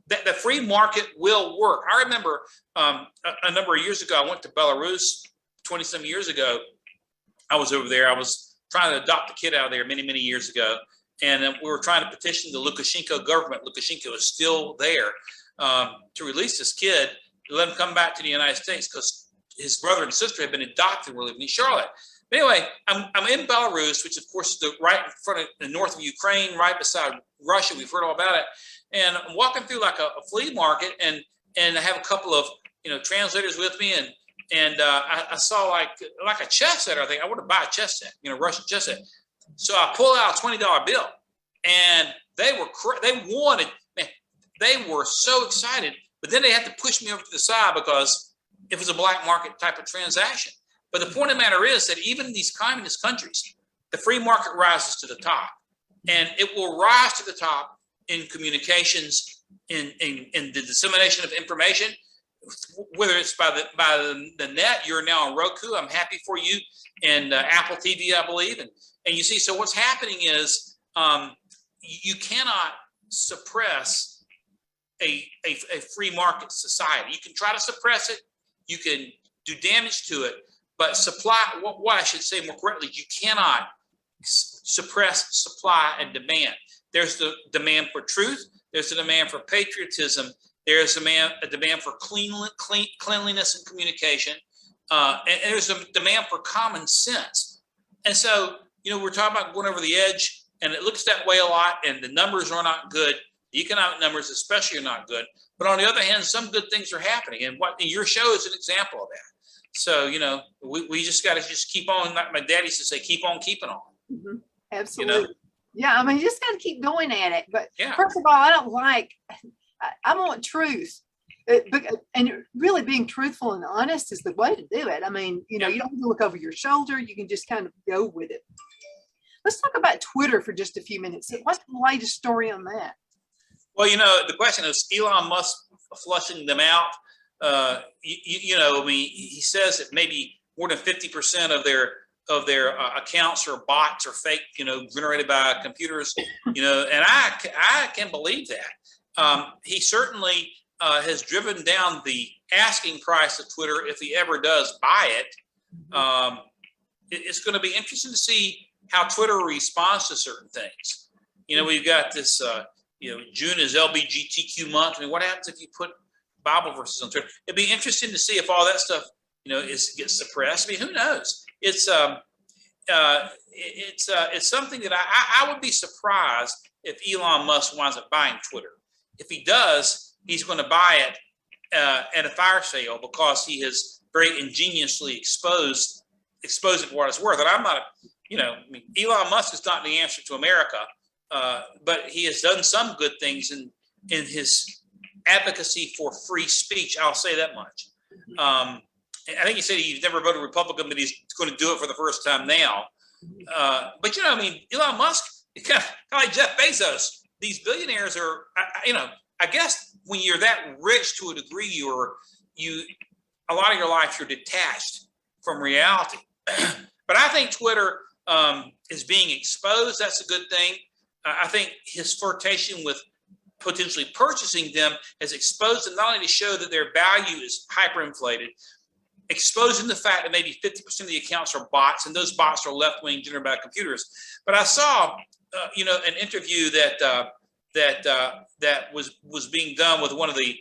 that the free market will work. I remember a number of years ago, I went to Belarus 20-some years ago. I was over there. I was trying to adopt a kid out of there many, many years ago. And we were trying to petition the Lukashenko government. Lukashenko is still there, to release this kid, to let him come back to the United States, because his brother and sister had been adopted and were living in Charlotte. But anyway, I'm in Belarus, which of course is right in front of the north of Ukraine, right beside Russia. We've heard all about it. And I'm walking through like a flea market, and I have a couple of translators with me, and I saw like a chess set. I think I want to buy a chess set, Russian chess set. So I pull out a $20 bill, and they were so excited, but then they had to push me over to the side because it was a black market type of transaction. But the point of the matter is that even in these communist countries, the free market rises to the top, and it will rise to the top in communications, in the dissemination of information, whether it's by the net. You're now on Roku. I'm happy for you, and Apple TV, I believe. And you see, so what's happening is you cannot suppress a free market society. You can try to suppress it. You can do damage to it. But what I should say more correctly, you cannot suppress supply and demand. There's the demand for truth. There's the demand for patriotism. There's a demand for cleanliness and communication. And there's a demand for common sense. And so, we're talking about going over the edge, and it looks that way a lot, and the numbers are not good. The economic numbers especially are not good. But on the other hand, some good things are happening, and your show is an example of that. So, we just got to just keep on, like my daddy used to say, keep on keeping on. Mm-hmm. Absolutely. Yeah, I mean, you just got to keep going at it. But yeah. First of all, I want truth. And really being truthful and honest is the way to do it. I mean, you don't have to look over your shoulder. You can just kind of go with it. Let's talk about Twitter for just a few minutes. What's the latest story on that? Well, the question is Elon Musk flushing them out. He says that maybe more than 50% of their accounts are bots or fake, generated by computers, and I can believe that. He certainly has driven down the asking price of Twitter if he ever does buy it. It's going to be interesting to see how Twitter responds to certain things. We've got this, June is LGBTQ month. I mean, what happens if you put Bible verses on Twitter? It'd be interesting to see if all that stuff, gets suppressed. I mean, who knows? It's something that I would be surprised if Elon Musk winds up buying Twitter. If he does, he's going to buy it at a fire sale because he has very ingeniously exposed it for what it's worth. And I'm not, Elon Musk is not the answer to America, but he has done some good things in his advocacy for free speech. I'll say that much. I think he said he's never voted Republican, but he's going to do it for the first time now. But Elon Musk, kind of like Jeff Bezos, these billionaires are, I guess when you're that rich to a degree, a lot of your life you're detached from reality. But I think Twitter is being exposed. That's a good thing. I think his flirtation with potentially purchasing them has exposed them not only to show that their value is hyperinflated, exposing the fact that maybe 50% of the accounts are bots, and those bots are left-wing generated by computers. But I saw, an interview that was being done with one of the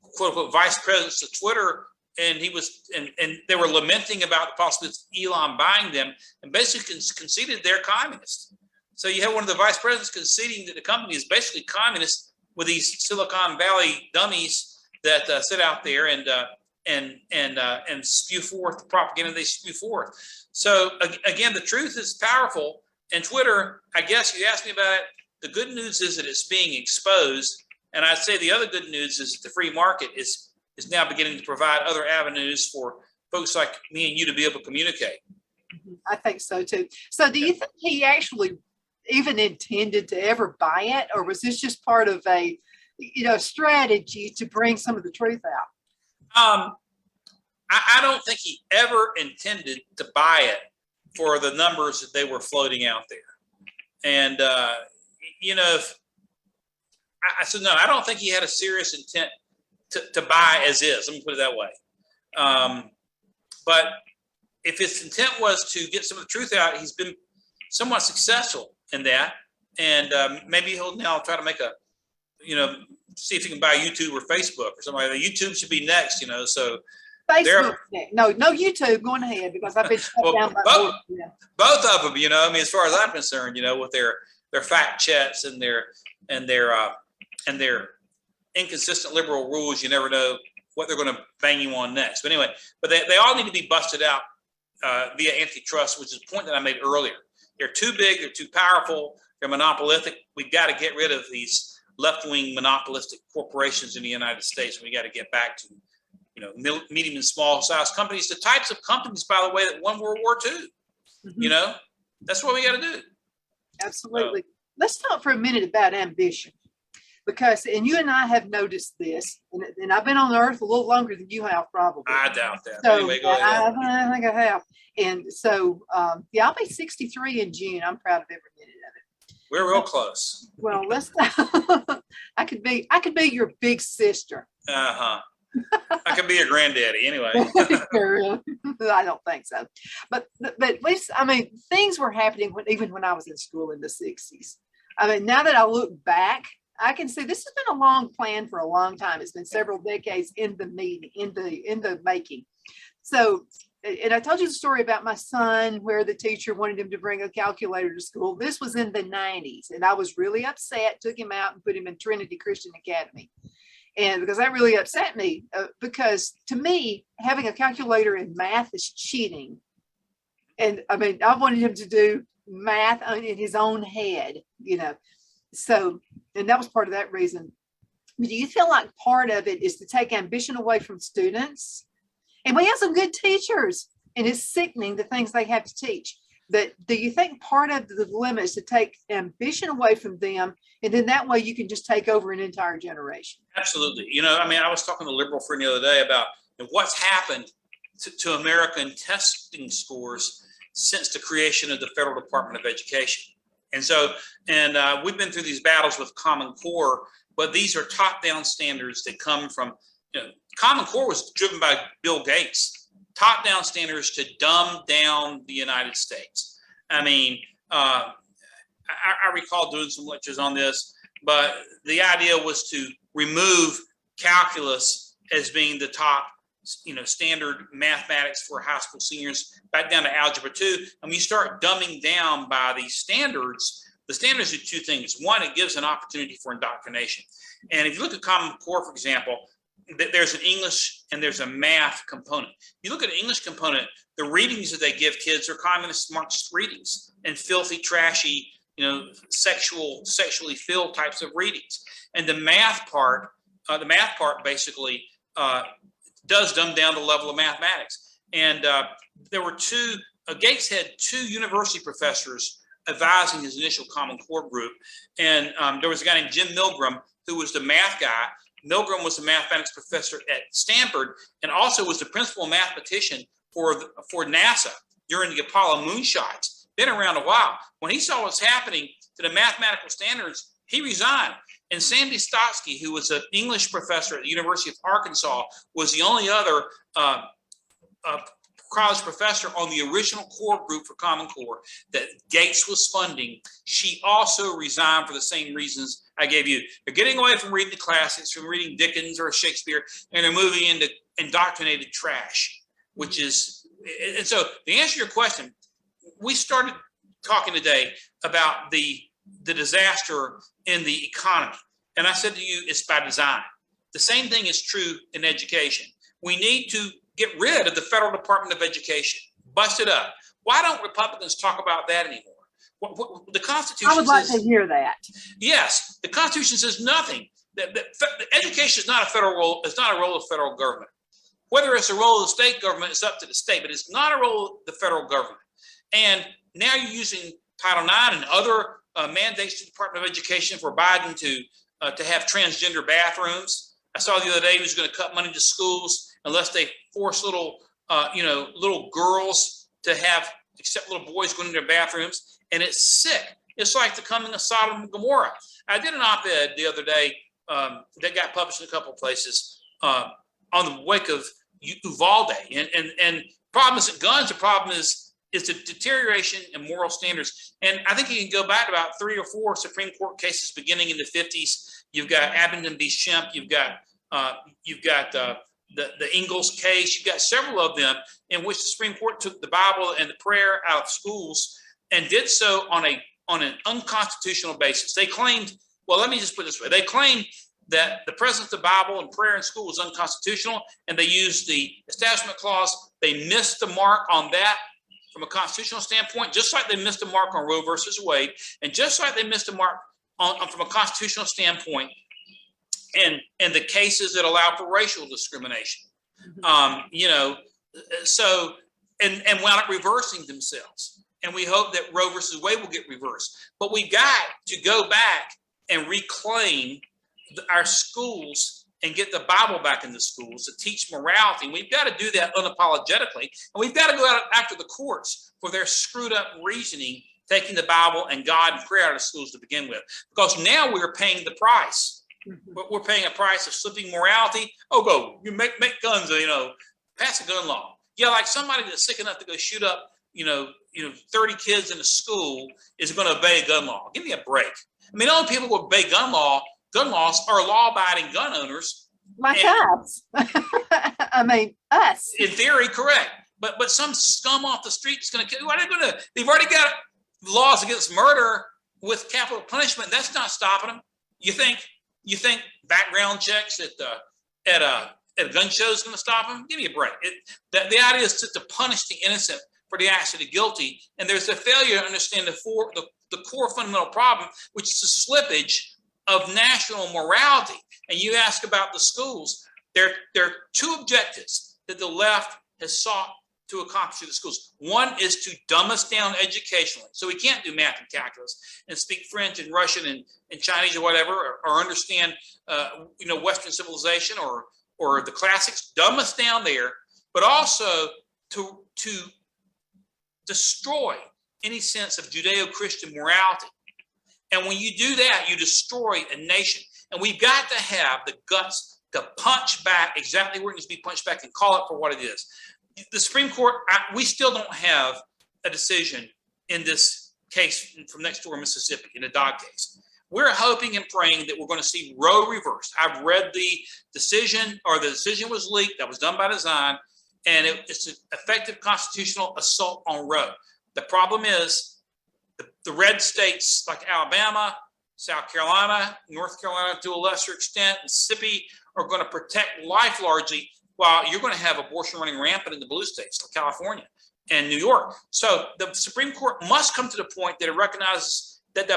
quote-unquote vice presidents of Twitter, and he was, and they were lamenting about the possibility of Elon buying them, and basically conceded they're communist. So you have one of the vice presidents conceding that the company is basically communist with these Silicon Valley dummies that sit out there and spew forth the propaganda they spew forth. So again, the truth is powerful. And Twitter, I guess you asked me about it. The good news is that it's being exposed. And I'd say the other good news is that the free market is now beginning to provide other avenues for folks like me and you to be able to communicate. I think so too. So do you think he actually even intended to ever buy it, or was this just part of a, strategy to bring some of the truth out? I don't think he ever intended to buy it for the numbers that they were floating out there. And, no, I don't think he had a serious intent to buy as is. Let me put it that way. But if his intent was to get some of the truth out, he's been somewhat successful in that. And maybe he'll now try to make see if he can buy YouTube or Facebook or something like that. YouTube should be next, so. Facebook, no YouTube, going ahead, because I've been shut down by both of them, as far as I'm concerned, with their fact checks and their inconsistent liberal rules. You never know what they're going to bang you on next. But anyway, they all need to be busted out via antitrust, which is a point that I made earlier. They're too big, they're too powerful, they're monopolistic. We've got to get rid of these left-wing monopolistic corporations in the United States. We got to get back to medium and small size companies, the types of companies, by the way, that won World War II. Mm-hmm. That's what we got to do. Absolutely. Let's talk for a minute about ambition, because, and you and I have noticed this, and I've been on earth a little longer than you have, probably. I doubt that. So, anyway, go ahead. I think I have. And so, I'll be 63 in June. I'm proud of every minute of it. We're real close. Well, I could be your big sister. I could be your granddaddy anyway. I don't think so, but at least, things were happening even when I was in school in the 60s. Now that I look back, I can see this has been a long plan for a long time. It's been several decades in the making. So and I told you the story about my son where the teacher wanted him to bring a calculator to school. This was in the 90s, and I was really upset, took him out and put him in Trinity Christian Academy. And because that really upset me, because to me, having a calculator in math is cheating. And I mean, I wanted him to do math in his own head, you know. So, and that was part of that reason. But do you feel like part of it is to take ambition away from students? And we have some good teachers, and it's sickening the things they have to teach. But do you think part of the dilemma is to take ambition away from them, and then that way you can just take over an entire generation? Absolutely. You know, I mean, I was talking to a liberal friend the other day about what's happened to American testing scores since the creation of the Federal Department of Education. And so, we've been through these battles with Common Core, but these are top-down standards that come from, you know, Common Core was driven by Bill Gates. Top-down standards to dumb down the United States. I mean, I recall doing some lectures on this, but the idea was to remove calculus as being the top, you know, standard mathematics for high school seniors back down to algebra 2. And when you start dumbing down by these standards, the standards do two things. One, it gives an opportunity for indoctrination. And if you look at Common Core, for example, there's an English and there's a math component. You look at an English component, the readings that they give kids are communist Marxist readings and filthy, trashy, you know, sexually filled types of readings. And the math part basically does dumb down the level of mathematics. And there were Gates had two university professors advising his initial Common Core group. And there was a guy named Jim Milgram, who was the math guy. Milgram was a mathematics professor at Stanford and also was the principal mathematician for NASA during the Apollo moonshots. Been around a while. When he saw what's happening to the mathematical standards, he resigned. And Sandy Stotsky, who was an English professor at the University of Arkansas, was the only other college professor on the original core group for Common Core that Gates was funding. She also resigned for the same reasons I gave you. They're getting away from reading the classics, from reading Dickens or Shakespeare, and they're moving into indoctrinated trash, which is, and so to answer your question, we started talking today about the disaster in the economy. And I said to you, it's by design. The same thing is true in education. We need to get rid of the Federal Department of Education, bust it up. Why don't Republicans talk about that anymore? The Constitution I would like to hear that. Yes, the Constitution says nothing. Education is not a federal role. It's not a role of federal government. Whether it's a role of the state government, it's up to the state, but it's not a role of the federal government. And now you're using Title IX and other mandates to the Department of Education for Biden to have transgender bathrooms. I saw the other day he was going to cut money to schools unless they force little girls to have, except little boys going into their bathrooms. And it's sick. It's like the coming of Sodom and Gomorrah. I did an op-ed the other day that got published in a couple of places on the wake of Uvalde. And problem isn't guns. The problem is the deterioration in moral standards. And I think you can go back to about 3 or 4 Supreme Court cases beginning in the 50s. You've got Abingdon v. Shemp. You've got the Ingalls case. You've got several of them in which the Supreme Court took the Bible and the prayer out of schools and did so on an unconstitutional basis. They claimed, well, let me just put it this way. They claimed that the presence of the Bible and prayer in school was unconstitutional, and they used the Establishment Clause. They missed the mark on that from a constitutional standpoint, just like they missed the mark on Roe versus Wade, and just like they missed the mark from a constitutional standpoint and the cases that allow for racial discrimination. So wound up reversing themselves. And we hope that Roe versus Wade will get reversed. But we've got to go back and reclaim our schools and get the Bible back in the schools to teach morality. And we've got to do that unapologetically. And we've got to go out after the courts for their screwed up reasoning, taking the Bible and God and prayer out of schools to begin with. Because now we're paying the price. We're paying a price of slipping morality. Oh, go, you make guns, pass a gun law. Yeah, like somebody that's sick enough to go shoot up, 30 kids in a school is going to obey a gun law. Give me a break. I mean, the only people who obey gun laws are law-abiding gun owners. Like us. I mean, us. In theory, correct. but some scum off the street is going to kill. What are they going to? They've already got laws against murder with capital punishment. That's not stopping them. You think background checks at a gun show is going to stop them? Give me a break. The idea is to punish the innocent for the acts of the guilty, and there's a failure to understand the core fundamental problem, which is the slippage of national morality. And you ask about the schools. There are two objectives that the left has sought to accomplish through the schools. One is to dumb us down educationally, so we can't do math and calculus and speak French and Russian and Chinese or whatever, or understand Western civilization or the classics. Dumb us down there, but also to destroy any sense of Judeo-Christian morality. And when you do that, you destroy a nation. And we've got to have the guts to punch back exactly where it needs to be punched back and call it for what it is. The Supreme Court, we still don't have a decision in this case from next door, Mississippi, in the dog case. We're hoping and praying that we're going to see Roe reversed. I've read the decision, or the decision was leaked, that was done by design, and it's an effective constitutional assault on Roe. The problem is the red states like Alabama, South Carolina, North Carolina to a lesser extent, Mississippi are going to protect life largely, while you're going to have abortion running rampant in the blue states like California and New York. So the Supreme Court must come to the point that it recognizes that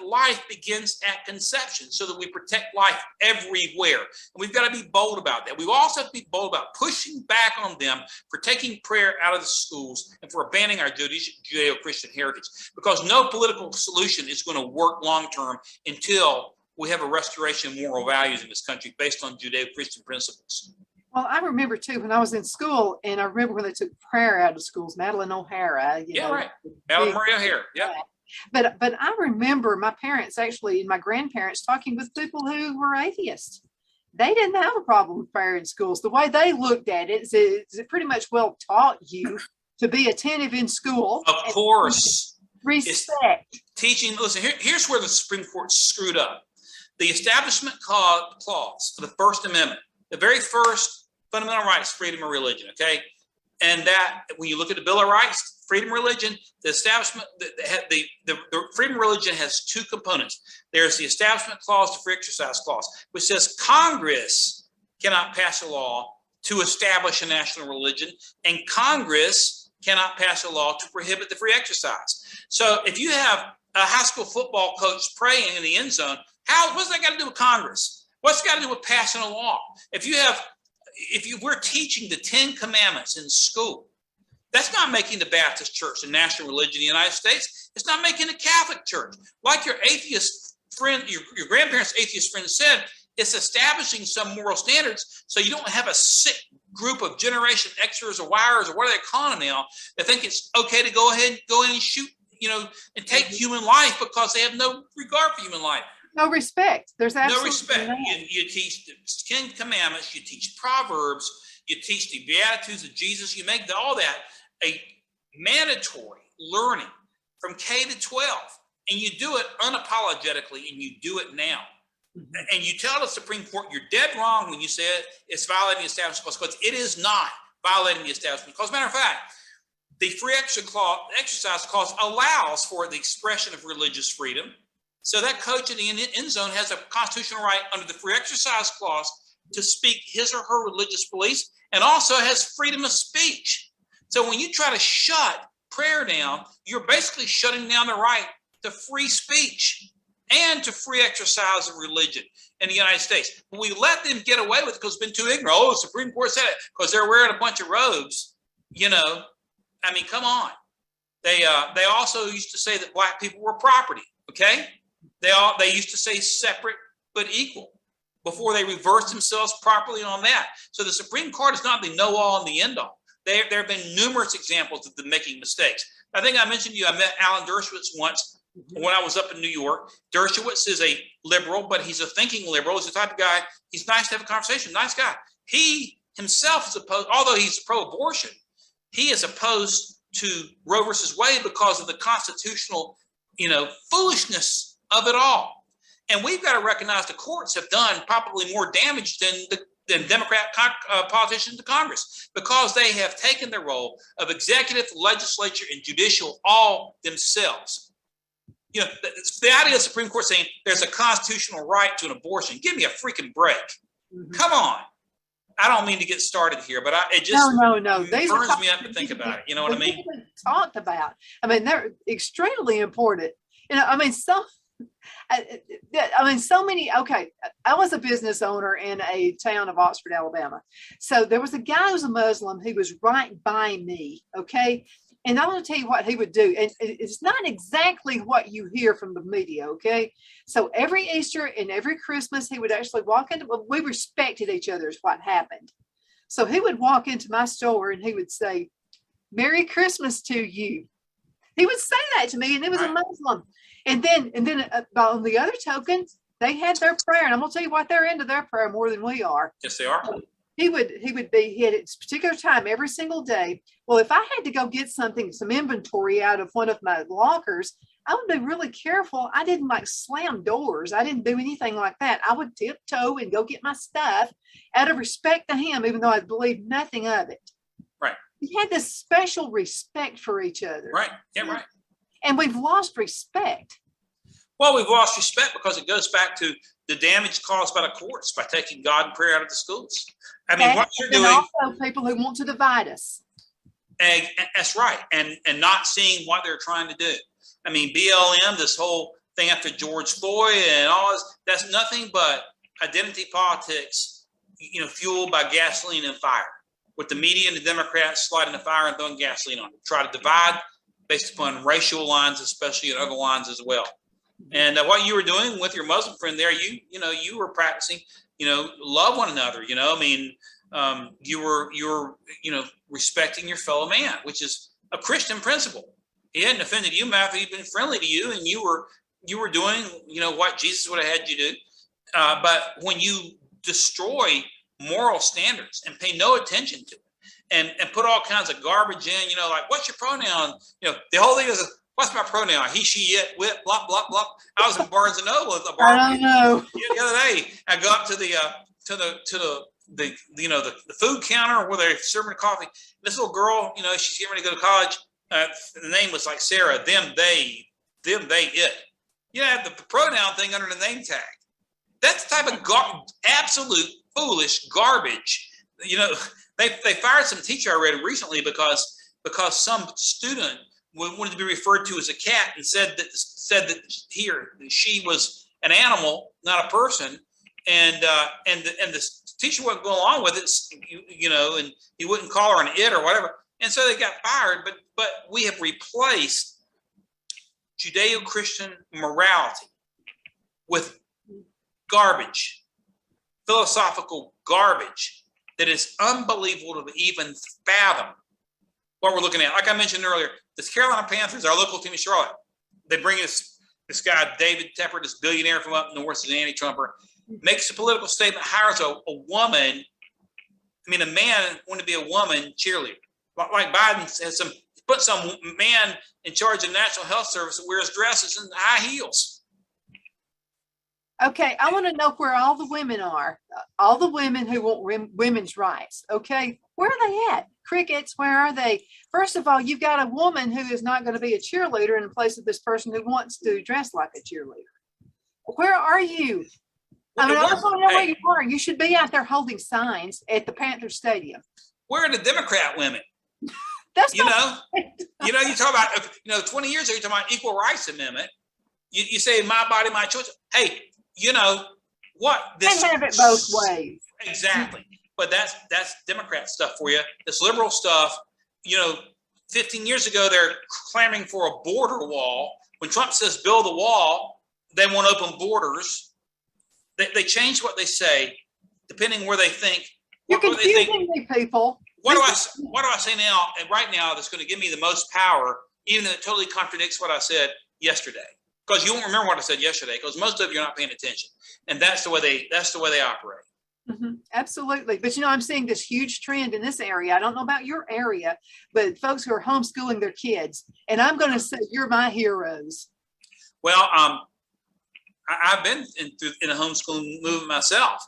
life begins at conception, so that we protect life everywhere. And we've got to be bold about that. We also have to be bold about pushing back on them for taking prayer out of the schools and for abandoning our Judeo-Christian heritage, because no political solution is going to work long-term until we have a restoration of moral values in this country based on Judeo-Christian principles. Well, I remember too when I was in school, and I remember when they took prayer out of schools, Madeline O'Hara. Right. Madeline Maria O'Hara. Yeah. But I remember my parents actually and my grandparents talking with people who were atheists. They didn't have a problem with prayer in schools. The way they looked at it is it pretty much well taught you to be attentive in school. Of course. Respect. Teaching. Listen, here's where the Supreme Court screwed up. The Establishment Clause for the First Amendment, the very first fundamental right is freedom of religion, okay? And that, when you look at the Bill of Rights, freedom of religion, the establishment, the freedom of religion has two components. There's the Establishment Clause, the Free Exercise Clause, which says Congress cannot pass a law to establish a national religion, and Congress cannot pass a law to prohibit the free exercise. So if you have a high school football coach praying in the end zone, what's that got to do with Congress? What's it got to do with passing a law? If we're teaching the 10 Commandments in school, that's not making the Baptist Church a national religion in the United States. It's not making the Catholic Church. Like your atheist friend, your grandparents' atheist friend said, it's establishing some moral standards so you don't have a sick group of Generation Xers or Yers or what are they calling them now that think it's okay to go in and shoot, and take human life because they have no regard for human life. No respect. There's absolutely no respect. You teach the 10 Commandments, you teach Proverbs, you teach the Beatitudes of Jesus, you make all that a mandatory learning from K to 12, and you do it unapologetically, and you do it now. Mm-hmm. And you tell the Supreme Court you're dead wrong when you say it's violating the Establishment Clause, because it is not violating the Establishment Clause. Matter of fact, the Free Exercise Clause allows for the expression of religious freedom. So that coach in the end zone has a constitutional right under the Free Exercise Clause to speak his or her religious beliefs, and also has freedom of speech. So when you try to shut prayer down, you're basically shutting down the right to free speech and to free exercise of religion in the United States. But we let them get away with it because it's been too ignorant. Oh, the Supreme Court said it because they're wearing a bunch of robes. I mean, come on. They also used to say that black people were property. Okay, they used to say separate but equal before they reversed themselves properly on that. So the Supreme Court is not the know-all and the end-all. There have been numerous examples of them making mistakes. I think I mentioned to you, I met Alan Dershowitz once when I was up in New York. Dershowitz is a liberal, but he's a thinking liberal. He's the type of guy, he's nice to have a conversation, nice guy. He himself is opposed, although he's pro-abortion, he is opposed to Roe versus Wade because of the constitutional, foolishness of it all. And we've got to recognize the courts have done probably more damage than the Democrat politicians to Congress, because they have taken the role of executive, legislature, and judicial all themselves. You know, the idea of the Supreme Court saying there's a constitutional right to an abortion. Give me a freaking break. Mm-hmm. Come on. I don't mean to get started here, but it just no. burns me up to think about it. You know what I mean? Talked about. I mean, they're extremely important. You know, I mean, so many. Okay, I was a business owner in a town of Oxford, Alabama. So there was a guy who was a Muslim who was right by me. Okay. And I'm going to tell you what he would do. And it's not exactly what you hear from the media, okay? So every Easter and every Christmas, he would actually walk into, well, we respected each other is what happened. So he would walk into my store and he would say, "Merry Christmas to you." He would say that to me, and it was a Muslim. And then on the other token, they had their prayer. And I'm going to tell you what, they're into their prayer more than we are. Yes, they are. He had at a particular time every single day. Well, if I had to go get some inventory out of one of my lockers, I would be really careful. I didn't like slam doors. I didn't do anything like that. I would tiptoe and go get my stuff out of respect to him, even though I believed nothing of it. Right. We had this special respect for each other. Right. Yeah, right. And we've lost respect. Well, we've lost respect because it goes back to the damage caused by the courts by taking God and prayer out of the schools. I mean, what you're doing. Also, people who want to divide us. And that's right. And not seeing what they're trying to do. I mean, BLM, this whole thing after George Floyd and all this, that's nothing but identity politics, you know, fueled by gasoline and fire, with the media and the Democrats sliding the fire and throwing gasoline on it. Try to divide based upon racial lines, especially, and other lines as well. And what you were doing with your Muslim friend there, you were practicing, love one another. I mean, you were respecting your fellow man, which is a Christian principle. He hadn't offended you, Matthew. He'd been friendly to you, and you were doing, what Jesus would have had you do. But when you destroy moral standards and pay no attention to it, and put all kinds of garbage in, like, what's your pronoun? The whole thing is, what's my pronoun? He, she, it, wit, blah, blah, blah. I was in Barnes and Noble at the bar. I don't know. The other day, I go up to the food counter where they're serving coffee. This little girl, she's getting ready to go to college. The name was like Sarah, them, they, it. The pronoun thing under the name tag. That's the type of absolute foolish garbage. They fired some teacher I read recently because some student wanted to be referred to as a cat and said that she was an animal, not a person, and the teacher wouldn't go along with it, and he wouldn't call her an it or whatever, and so they got fired. But we have replaced Judeo-Christian morality with garbage, philosophical garbage that is unbelievable to even fathom what we're looking at. Like I mentioned earlier, this Carolina Panthers, our local team in Charlotte, they bring this guy, David Tepper, this billionaire from up north, is an anti-Trumper, makes a political statement, hires a woman. I mean, a man wanted to be a woman cheerleader. Like Biden has put some man in charge of National Health Service that wears dresses and high heels. Okay, I want to know where all the women are. All the women who want women's rights. Okay, where are they at? Crickets, where are they? First of all, you've got a woman who is not going to be a cheerleader in place of this person who wants to dress like a cheerleader. Where are you? I mean, I don't know where you are. You should be out there holding signs at the Panther Stadium. Where are the Democrat women? That's you talk about 20 years ago, you're talking about equal rights amendment. You say my body, my choice. Hey, what? This have it both ways. Exactly. But that's Democrat stuff for you. This liberal stuff, 15 years ago, they're clamoring for a border wall. When Trump says build a wall, they want open borders. They change what they say, depending where they think. You're confusing me, people. What do I say now, and right now, that's going to give me the most power, even though it totally contradicts what I said yesterday? Because you won't remember what I said yesterday, because most of you are not paying attention, and that's the way they operate. Mm-hmm. Absolutely. But I'm seeing this huge trend in this area. I don't know about your area, but folks who are homeschooling their kids, and I'm going to say you're my heroes. Well, I've been in a homeschooling movement myself,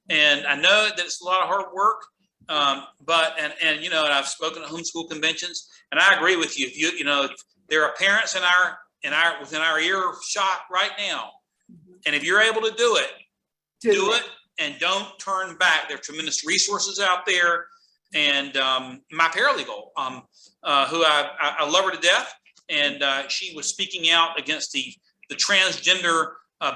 And I know that it's a lot of hard work, but and I've spoken at homeschool conventions, and I agree with you. If there are parents within our earshot right now, and if you're able to do it, do it, and don't turn back. There are tremendous resources out there, and my paralegal, who I love her to death, and she was speaking out against the transgender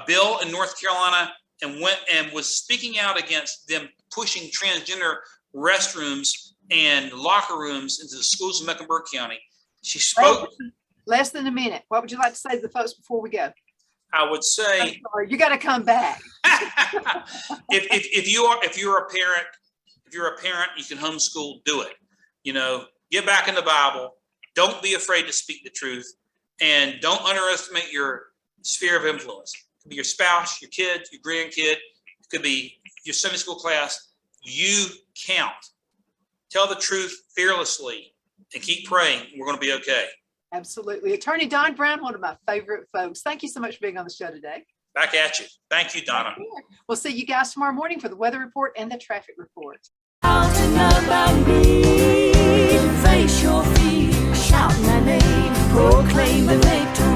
bill in North Carolina, and was speaking out against them pushing transgender restrooms and locker rooms into the schools of Mecklenburg County. She spoke. Less than a minute. What would you like to say to the folks before we go? I would say, you got to come back. if you're a parent, you can homeschool. Do it. Get back in the Bible. Don't be afraid to speak the truth, and don't underestimate your sphere of influence. It could be your spouse, your kid, your grandkid. It could be your Sunday school class. You count. Tell the truth fearlessly, and keep praying. We're going to be okay. Absolutely. Attorney Don Brown, one of my favorite folks. Thank you so much for being on the show today. Back at you. Thank you, Donna. We'll see you guys tomorrow morning for the weather report and the traffic report. Face your fear, shout my name, proclaim the victory.